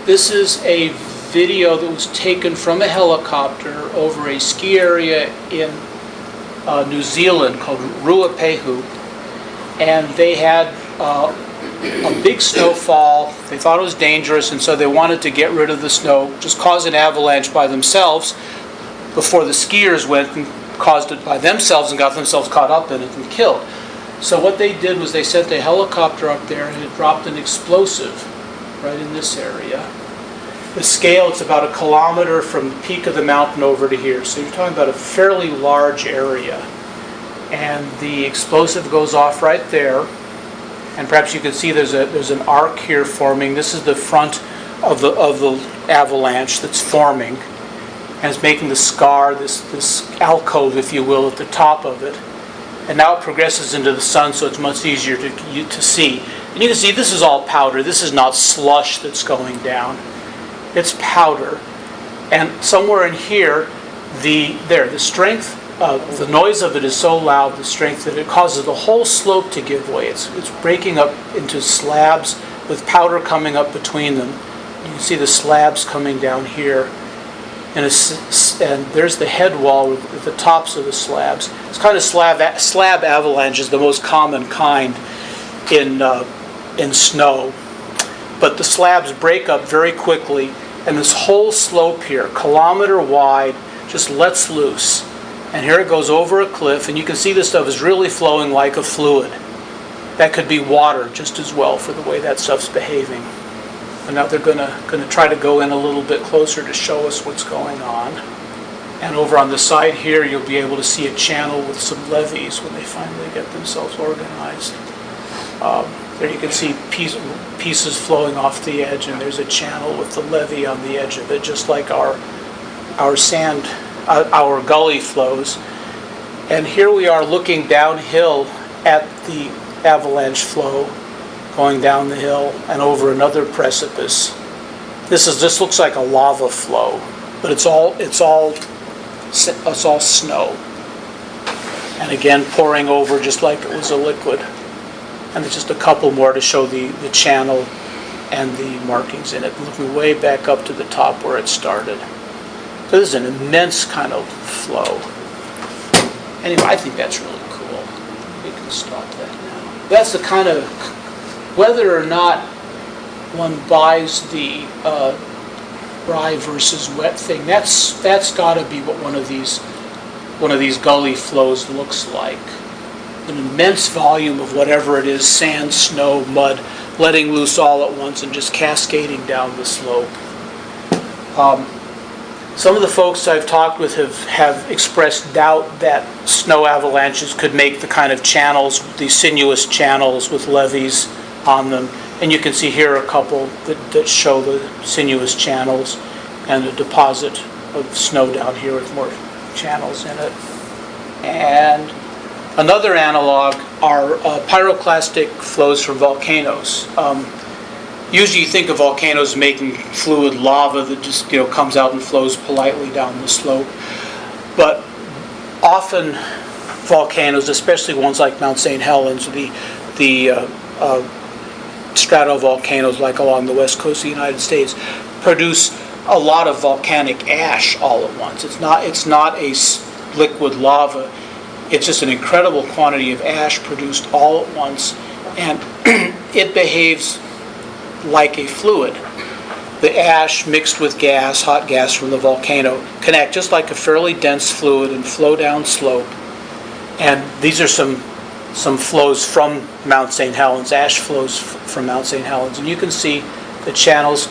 This is a video that was taken from a helicopter over a ski area in New Zealand called Ruapehu, and they had a big snowfall. They thought it was dangerous, and so they wanted to get rid of the snow, just cause an avalanche by themselves before the skiers went and caused it by themselves and got themselves caught up in it and killed. So what they did was they sent a helicopter up there and it dropped an explosive right in this area. The scale, it's about 1 kilometer from the peak of the mountain over to here. So you're talking about a fairly large area. And the explosive goes off right there. And perhaps you can see there's an arc here forming. This is the front of the avalanche that's forming. And it's making the scar, this alcove, if you will, at the top of it. and now it progresses into the sun, so it's much easier to see. And you can see this is all powder. This is not slush that's going down. It's powder. And somewhere in here, the strength, the noise of it is so loud, the strength, that it causes the whole slope to give way. It's breaking up into slabs with powder coming up between them. You can see the slabs coming down here. And there's the head wall with the tops of the slabs. It's kind of slab avalanche is the most common kind in snow. But the slabs break up very quickly, and this whole slope here, kilometer wide, just lets loose. And here it goes over a cliff, and you can see this stuff is really flowing like a fluid. That could be water just as well for the way that stuff's behaving. And now they're going to try to go in a little bit closer to show us what's going on. And over on the side here, you'll be able to see a channel with some levees when they finally get themselves organized. There you can see pieces flowing off the edge, and there's a channel with the levee on the edge of it, just like our gully flows. And here we are looking downhill at the avalanche flow, going down the hill and over another precipice. This looks like a lava flow, but it's all snow. And again, pouring over just like it was a liquid. And there's just a couple more to show the channel and the markings in it, looking way back up to the top where it started. So this is an immense kind of flow. Anyway, I think that's really cool. We can stop that now. That's the kind of, whether or not one buys the dry versus wet thing, that's got to be what one of these gully flows looks like. An immense volume of whatever it is, sand, snow, mud, letting loose all at once and just cascading down the slope. Some of the folks I've talked with have expressed doubt that snow avalanches could make the kind of channels, these sinuous channels with levees on them. And you can see here a couple that show the sinuous channels and a deposit of snow down here with more channels in it. And another analog are pyroclastic flows from volcanoes. Usually you think of volcanoes making fluid lava that just comes out and flows politely down the slope. But often volcanoes, especially ones like Mount St. Helens, the stratovolcanoes like along the west coast of the United States, produce a lot of volcanic ash all at once. It's not a liquid lava. It's just an incredible quantity of ash produced all at once, and it behaves like a fluid. The ash mixed with gas, hot gas from the volcano, can act just like a fairly dense fluid and flow down slope. And these are some flows from Mount St. Helens, ash flows from Mount St. Helens. And you can see the channels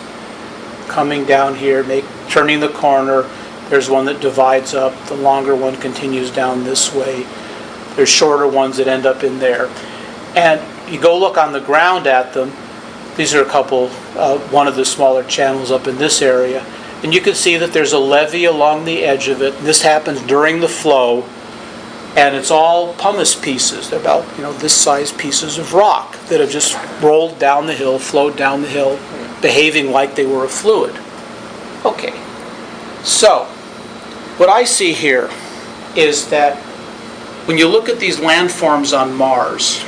coming down here, turning the corner. There's one that divides up. The longer one continues down this way. There's shorter ones that end up in there. And you go look on the ground at them. These are a couple, one of the smaller channels up in this area. And you can see that there's a levee along the edge of it. And this happens during the flow. And it's all pumice pieces. They're about this size pieces of rock that have just rolled down the hill, flowed down the hill, behaving like they were a fluid. Okay. So, what I see here is that when you look at these landforms on Mars,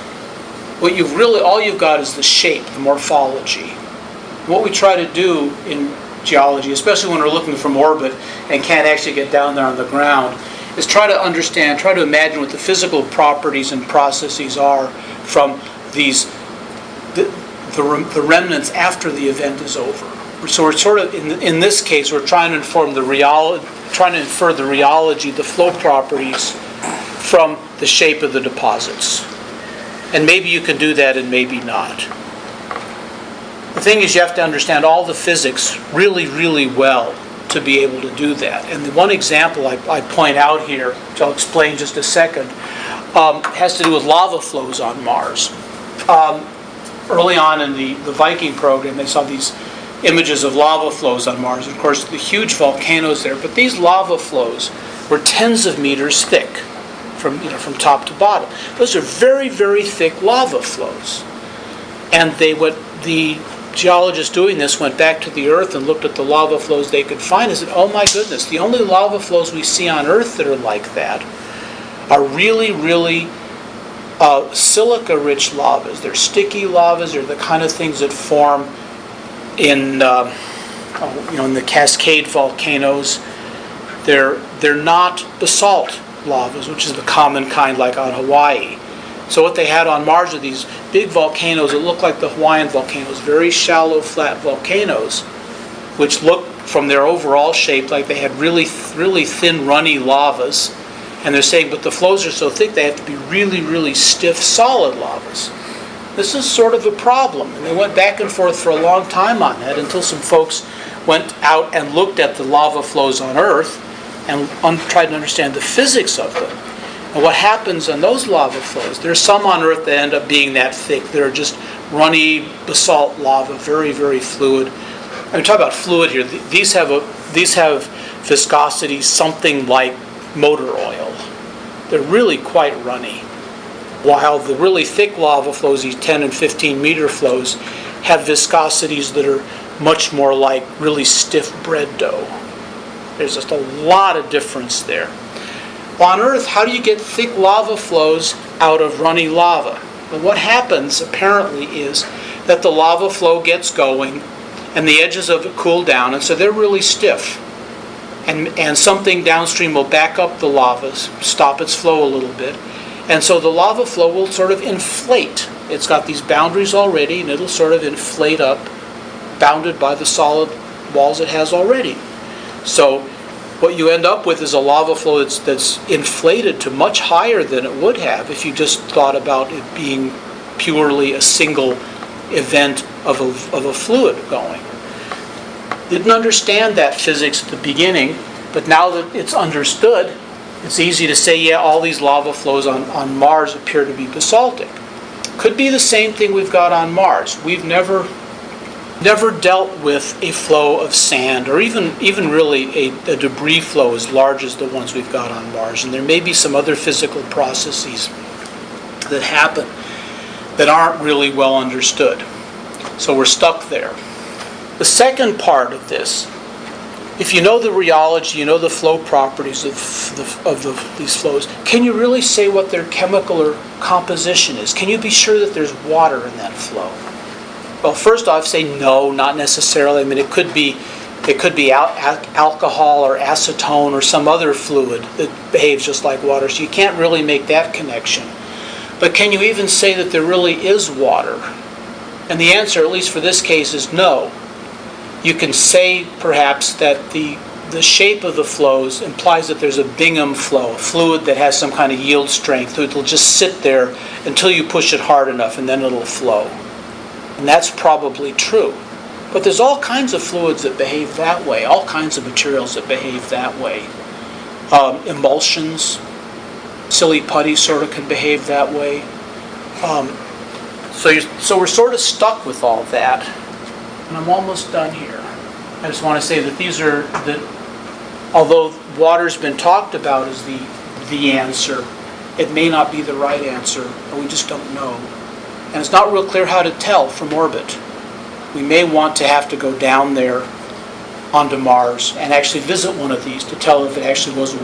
all you've got is the shape, the morphology. What we try to do in geology, especially when we're looking from orbit and can't actually get down there on the ground, is try to understand, try to imagine what the physical properties and processes are from the remnants after the event is over. So we're sort of, in this case, we're trying to infer the rheology, the flow properties from the shape of the deposits. And maybe you can do that and maybe not. The thing is, you have to understand all the physics really, really well to be able to do that. And the one example I point out here, which I'll explain in just a second, has to do with lava flows on Mars. Early on in the Viking program, they saw these images of lava flows on Mars. Of course, the huge volcanoes there, but these lava flows were tens of meters thick. from top to bottom. Those are very, very thick lava flows. And the geologists doing this went back to the Earth and looked at the lava flows they could find and said, oh my goodness, the only lava flows we see on Earth that are like that are really, really silica-rich lavas. They're sticky lavas. They're the kind of things that form in the Cascade volcanoes. They're not basalt lavas, which is the common kind like on Hawaii. So what they had on Mars are these big volcanoes that look like the Hawaiian volcanoes, very shallow, flat volcanoes, which look from their overall shape like they had really, really thin, runny lavas. And they're saying, but the flows are so thick they have to be really, really stiff, solid lavas. This is sort of a problem. And they went back and forth for a long time on that until some folks went out and looked at the lava flows on Earth and tried to understand the physics of them. And what happens on those lava flows, there's some on Earth that end up being that thick. They're just runny basalt lava, very, very fluid. I'm talking about fluid here. These have viscosity something like motor oil. They're really quite runny. While the really thick lava flows, these 10 and 15 meter flows, have viscosities that are much more like really stiff bread dough. There's just a lot of difference there. On Earth, how do you get thick lava flows out of runny lava? Well, what happens apparently is that the lava flow gets going and the edges of it cool down, and so they're really stiff. And something downstream will back up the lava, stop its flow a little bit. And so the lava flow will sort of inflate. It's got these boundaries already, and it'll sort of inflate up, bounded by the solid walls it has already. So what you end up with is a lava flow that's inflated to much higher than it would have if you just thought about it being purely a single event of a fluid going. Didn't understand that physics at the beginning, but now that it's understood, it's easy to say, yeah, all these lava flows on Mars appear to be basaltic. Could be the same thing we've got on Mars. We've never dealt with a flow of sand or even really a debris flow as large as the ones we've got on Mars. And there may be some other physical processes that happen that aren't really well understood. So we're stuck there. The second part of this, if you know the rheology, you know the flow properties of these flows, can you really say what their chemical or composition is? Can you be sure that there's water in that flow? Well, first off, say no, not necessarily. I mean, it could be alcohol or acetone or some other fluid that behaves just like water, so you can't really make that connection. But can you even say that there really is water? And the answer, at least for this case, is no. You can say, perhaps, that the shape of the flows implies that there's a Bingham flow, a fluid that has some kind of yield strength. It'll just sit there until you push it hard enough, and then it'll flow. And that's probably true. But there's all kinds of fluids that behave that way, all kinds of materials that behave that way. Emulsions, silly putty sort of can behave that way. So we're sort of stuck with all that. And I'm almost done here. I just want to say that although water's been talked about as the answer, it may not be the right answer, or we just don't know. And it's not real clear how to tell from orbit. We may want to have to go down there onto Mars and actually visit one of these to tell if it actually was a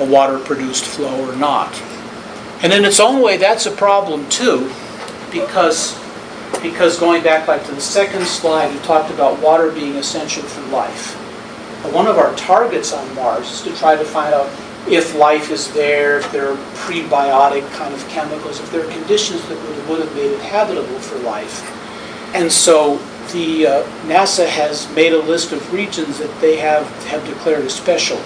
water-produced flow or not. And in its own way, that's a problem too, because going back like to the second slide, we talked about water being essential for life. One of our targets on Mars is to try to find out if life is there, if there are prebiotic kind of chemicals, if there are conditions that would have made it habitable for life. And so the NASA has made a list of regions that they have declared as special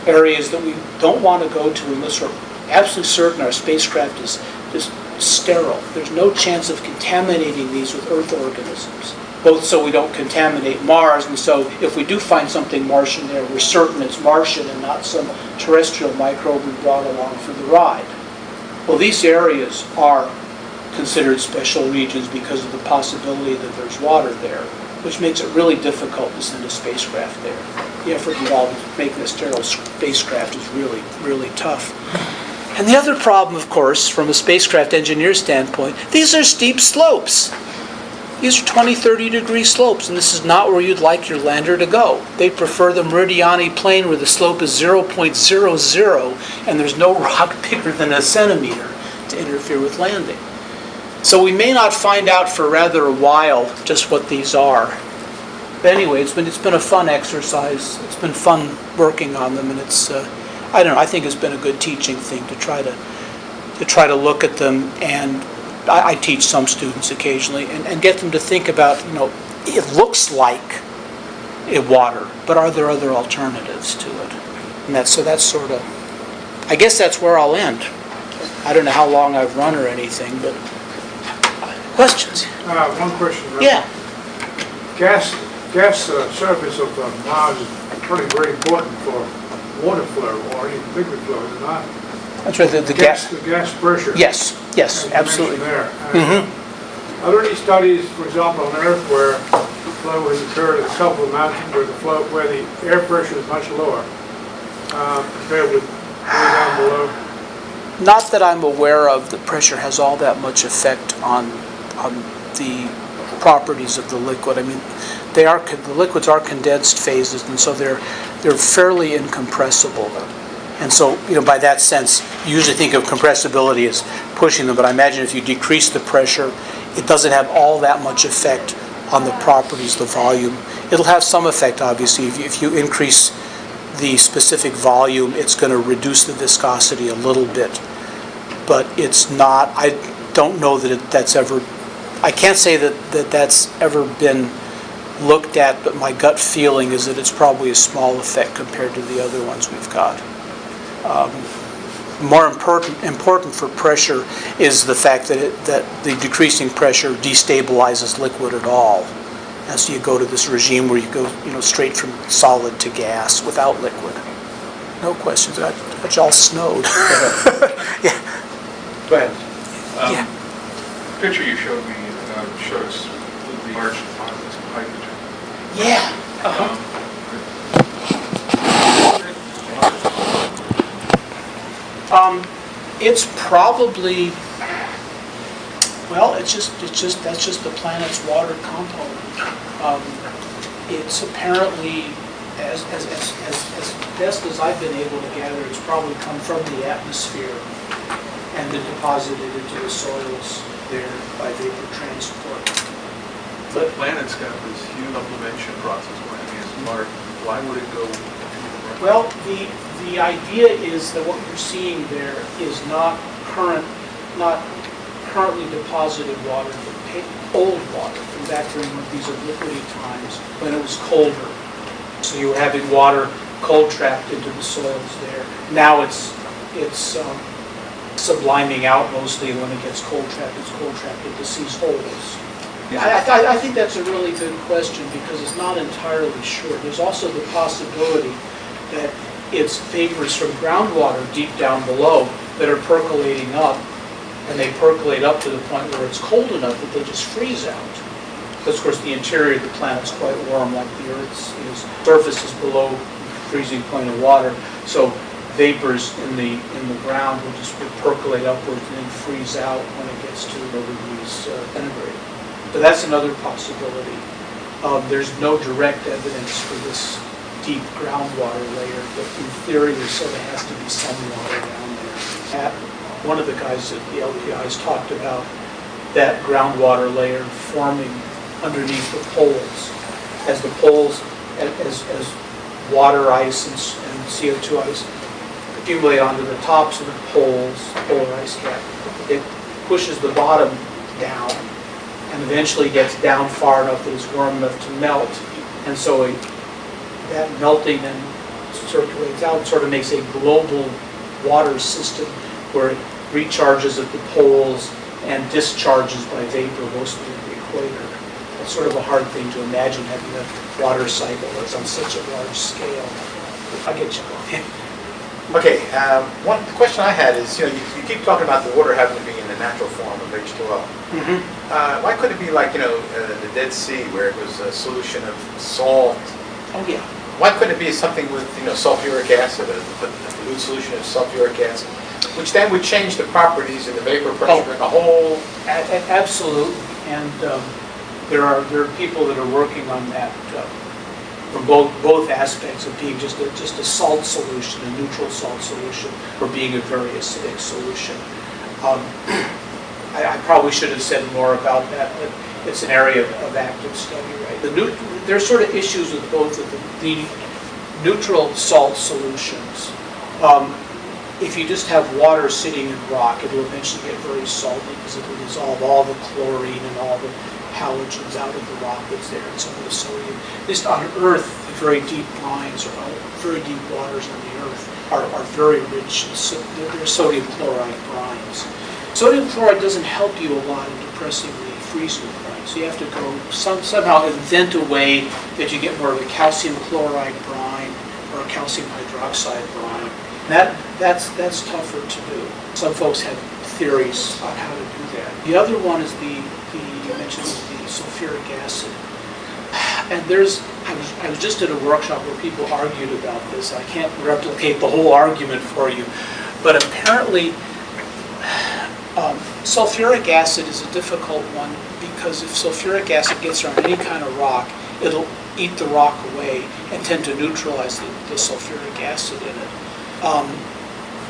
areas that we don't want to go to unless we're absolutely certain our spacecraft is just sterile. There's no chance of contaminating these with Earth organisms, both so we don't contaminate Mars, and so if we do find something Martian there, we're certain it's Martian and not some terrestrial microbe we brought along for the ride. Well, these areas are considered special regions because of the possibility that there's water there, which makes it really difficult to send a spacecraft there. The effort involved in making a sterile spacecraft is really, really tough. And the other problem, of course, from a spacecraft engineer standpoint, these are steep slopes. These are 20, 30 degree slopes, and this is not where you'd like your lander to go. They prefer the Meridiani plane where the slope is 0.00 and there's no rock bigger than a centimeter to interfere with landing. So we may not find out for rather a while just what these are. But anyway, it's been a fun exercise. It's been fun working on them, and it's I don't know. I think it's been a good teaching thing to try to look at them, and I teach some students occasionally and get them to think about, it looks like water, but are there other alternatives to it? And that's sort of, I guess that's where I'll end. I don't know how long I've run or anything, but questions? One question. Yeah. Gas surface of Mars is probably very important for water flow or any liquid flow, is it not? That's right. The gas. The gas pressure. Yes, as you absolutely. mentioned there. Are there any studies, for example, on Earth where flow has occurred at a couple of mountains where the air pressure is much lower compared with way down below? Not that I'm aware of that pressure has all that much effect on the properties of the liquid. I mean, the liquids are condensed phases, and so they're fairly incompressible. And so, by that sense, you usually think of compressibility as pushing them, but I imagine if you decrease the pressure, it doesn't have all that much effect on the properties, the volume. It'll have some effect, obviously. If you increase the specific volume, it's going to reduce the viscosity a little bit. But it's not, I don't know that that's ever, I can't say that that's ever been looked at, but my gut feeling is that it's probably a small effect compared to the other ones we've got. More important for pressure is the fact that the decreasing pressure destabilizes liquid at all. As you go to this regime where you go straight from solid to gas without liquid. No questions. I got you all snowed. Yeah. Go ahead. The picture you showed me shows the large deposits of hydrogen. Yeah. It's probably, that's just the planet's water component. It's apparently, as best as I've been able to gather, it's probably come from the atmosphere and been deposited into the soils there by vapor transport. The planet's got this huge sublimation process going on. Why would it go? Well, the idea is that what you're seeing there is not currently deposited water, but old water from back during these liquidy times when it was colder. So you were having water cold trapped into the soils there. Now it's subliming out mostly. When it gets cold trapped, it's cold trapped into these holes. I think that's a really good question because it's not entirely sure. There's also the possibility that it's vapors from groundwater deep down below that are percolating up, and they percolate up to the point where it's cold enough that they just freeze out. Because, of course, the interior of the planet's quite warm, like the Earth's surface is below the freezing point of water. So vapors in the ground will just percolate upwards and then freeze out when it gets to 0 degrees centigrade. So that's another possibility. There's no direct evidence for this deep groundwater layer, but in theory there sort of has to be some water down there. One of the guys at the LPIs talked about that groundwater layer forming underneath the poles. As the poles, as water ice and CO2 ice accumulate onto the tops of the poles, polar ice cap, it pushes the bottom down and eventually gets down far enough that it's warm enough to melt. And so that melting then circulates out, sort of makes a global water system where it recharges at the poles and discharges by vapor mostly at the equator. It's sort of a hard thing to imagine having a water cycle that's on such a large scale. I'll get you going. Okay, one question I had is, you keep talking about the water having to be in the natural form of H2O. Mm-hmm. Why couldn't it be like, the Dead Sea, where it was a solution of salt? Oh, yeah. Why couldn't it be something with, sulfuric acid, a dilute solution of sulfuric acid? Which then would change the properties and the vapor pressure and the whole... Absolutely, and there are people that are working on that from both aspects of being just a salt solution, a neutral salt solution, or being a very acidic solution. I probably should have said more about that, but it's an area of active study, right? There's sort of issues with both of the neutral salt solutions. If you just have water sitting in rock, it will eventually get very salty because it will dissolve all the chlorine and all the halogens out of the rock that's there and some of the sodium. Just on Earth, the very deep brines or very deep waters on the Earth are very rich. They're sodium chloride brines. Sodium chloride doesn't help you a lot in depressing the freezing point. So you have to go somehow invent a way that you get more of a calcium chloride brine or a calcium hydroxide brine. That's tougher to do. Some folks have theories on how to do that. The other one is you mentioned the sulfuric acid. And I was just at a workshop where people argued about this. I can't replicate the whole argument for you, but apparently sulfuric acid is a difficult one because if sulfuric acid gets around any kind of rock, it'll eat the rock away and tend to neutralize the sulfuric acid in it.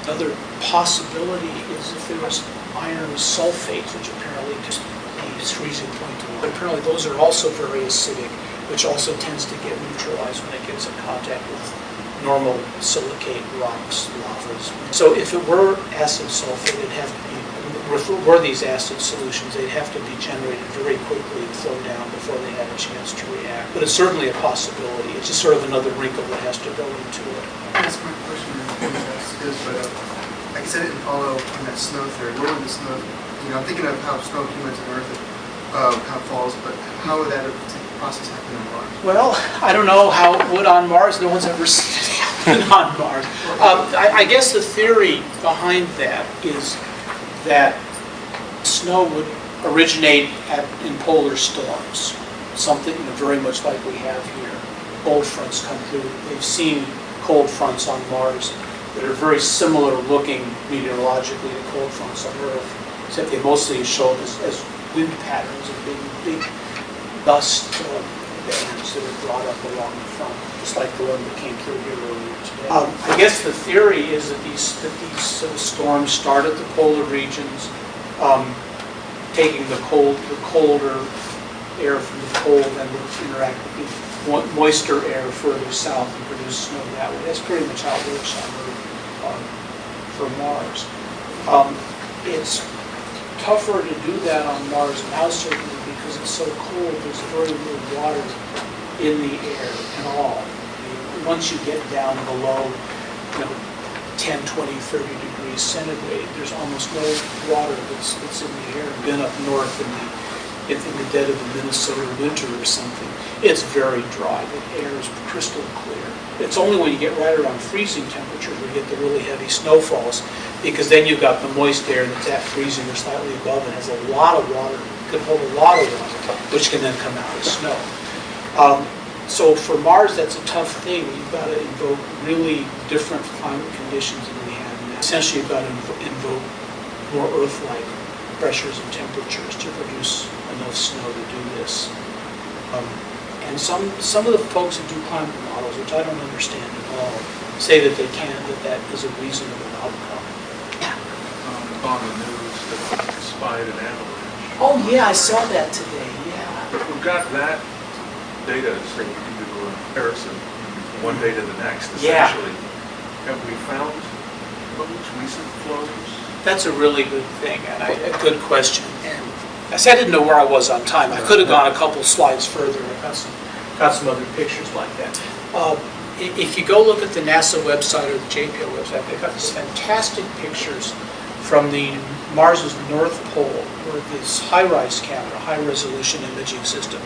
Another possibility is if there was iron sulfates, which apparently just leaves freezing point to water. Apparently those are also very acidic, which also tends to get neutralized when it gets in contact with normal silicate rocks, lavas. So if it were acid sulfate, it'd have to be, were these acid solutions, they'd have to be generated very quickly and flow down before they had a chance to react. But it's certainly a possibility. It's just sort of another wrinkle that has to go into it. That's my question is, but like I said, I didn't follow on that snow theory. What would the snow, I'm thinking of how snow accumulates on Earth, how it falls, but how would that process happen on Mars? Well, I don't know how it would on Mars. No one's ever seen it happen on Mars. I guess the theory behind that is that snow would originate in polar storms, something very much like we have here. Cold fronts come through. They've seen cold fronts on Mars that are very similar looking meteorologically to cold fronts on Earth, except they mostly show up as wind patterns of big dust bands that are brought up along the front, just like the one that came through here earlier today. I guess the theory is that these storms start at the polar regions, taking the colder air from the cold and will interact with the moister air further south and produce snow that way. That's pretty much how it works on Earth for Mars. It's tougher to do that on Mars now, certainly, because it's so cold. There's very little water in the air at all. Once you get down below 10, 20, 30 degrees centigrade, there's almost no water that's in the air. Been up north in the dead of the Minnesota winter or something, it's very dry. The air is crystal clear. It's only when you get right around freezing temperatures where you get the really heavy snowfalls, because then you've got the moist air that's at freezing or slightly above and has a lot of water, can hold a lot of water, which can then come out as snow. So for Mars, that's a tough thing. You've got to invoke really different climate conditions than we have now. Essentially, you've got to invoke more Earth-like pressures and temperatures to produce enough snow to do this. And some of the folks who do climate models, which I don't understand at all, say that they can, that is a reasonable outcome. On the news that spied an avalanche. Oh yeah, I saw that today, yeah. But we've got that data so we can do a comparison from one day to the next, Yeah. essentially. Have we found those recent flows? That's a really good thing, and a good question. And I said I didn't know where I was on time. I could have gone a couple slides further. I got some other pictures like that. If you go look at the NASA website or the JPL website, they've got these fantastic pictures from the Mars's North Pole, where this HiRISE camera, high-resolution imaging system,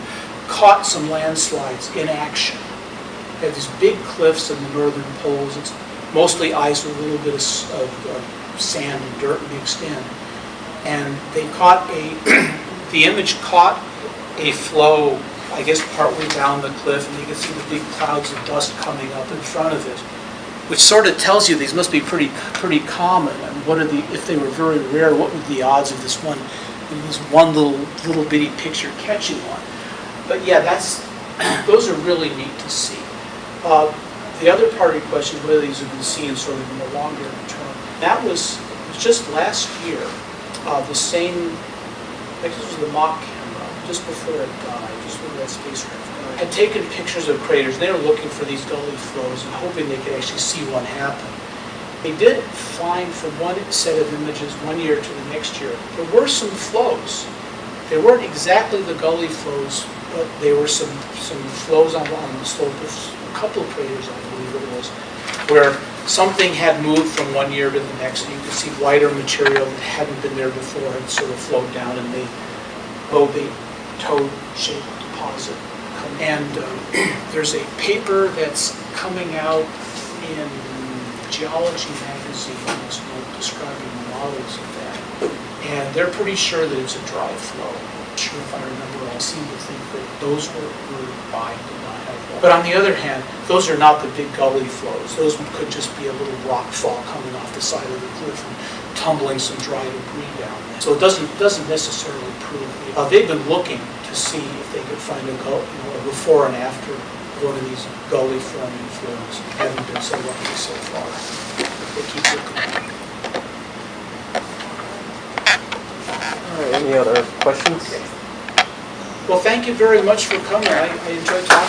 caught some landslides in action. They have these big cliffs in the northern poles. It's mostly ice with a little bit of sand and dirt mixed in. And they caught the image caught a flow, I guess partly down the cliff, and you can see the big clouds of dust coming up in front of it, which sort of tells you these must be pretty common. I mean, if they were very rare, what would the odds of this one little bitty picture catching one? But yeah, those are really neat to see. The other part of your question, whether these have been seen sort of in the longer term, it was just last year, the same, I guess this was the mock camera, just before it died, just before that spacecraft died, had taken pictures of craters. They were looking for these gully flows and hoping they could actually see one happen. They did find from one set of images 1 year to the next year, there were some flows. They weren't exactly the gully flows, but there were some flows on the slope of a couple of craters, I believe it was, where something had moved from 1 year to the next, and you could see whiter material that hadn't been there before had sort of flowed down in the lobate toad-shaped deposit. And there's a paper that's coming out in Geology magazine describing models of that. And they're pretty sure that it's a dry flow. I'm sure if I remember, I seem to think that those were by, did not have that. But on the other hand, those are not the big gully flows. Those could just be a little rock fall coming off the side of the cliff and tumbling some dry debris down there. So it doesn't necessarily prove it. They've been looking to see if they could find a before and after one of these gully forming flows. Haven't been so lucky so far. They keep looking. All right, any other questions? Well, thank you very much for coming. I enjoyed talking.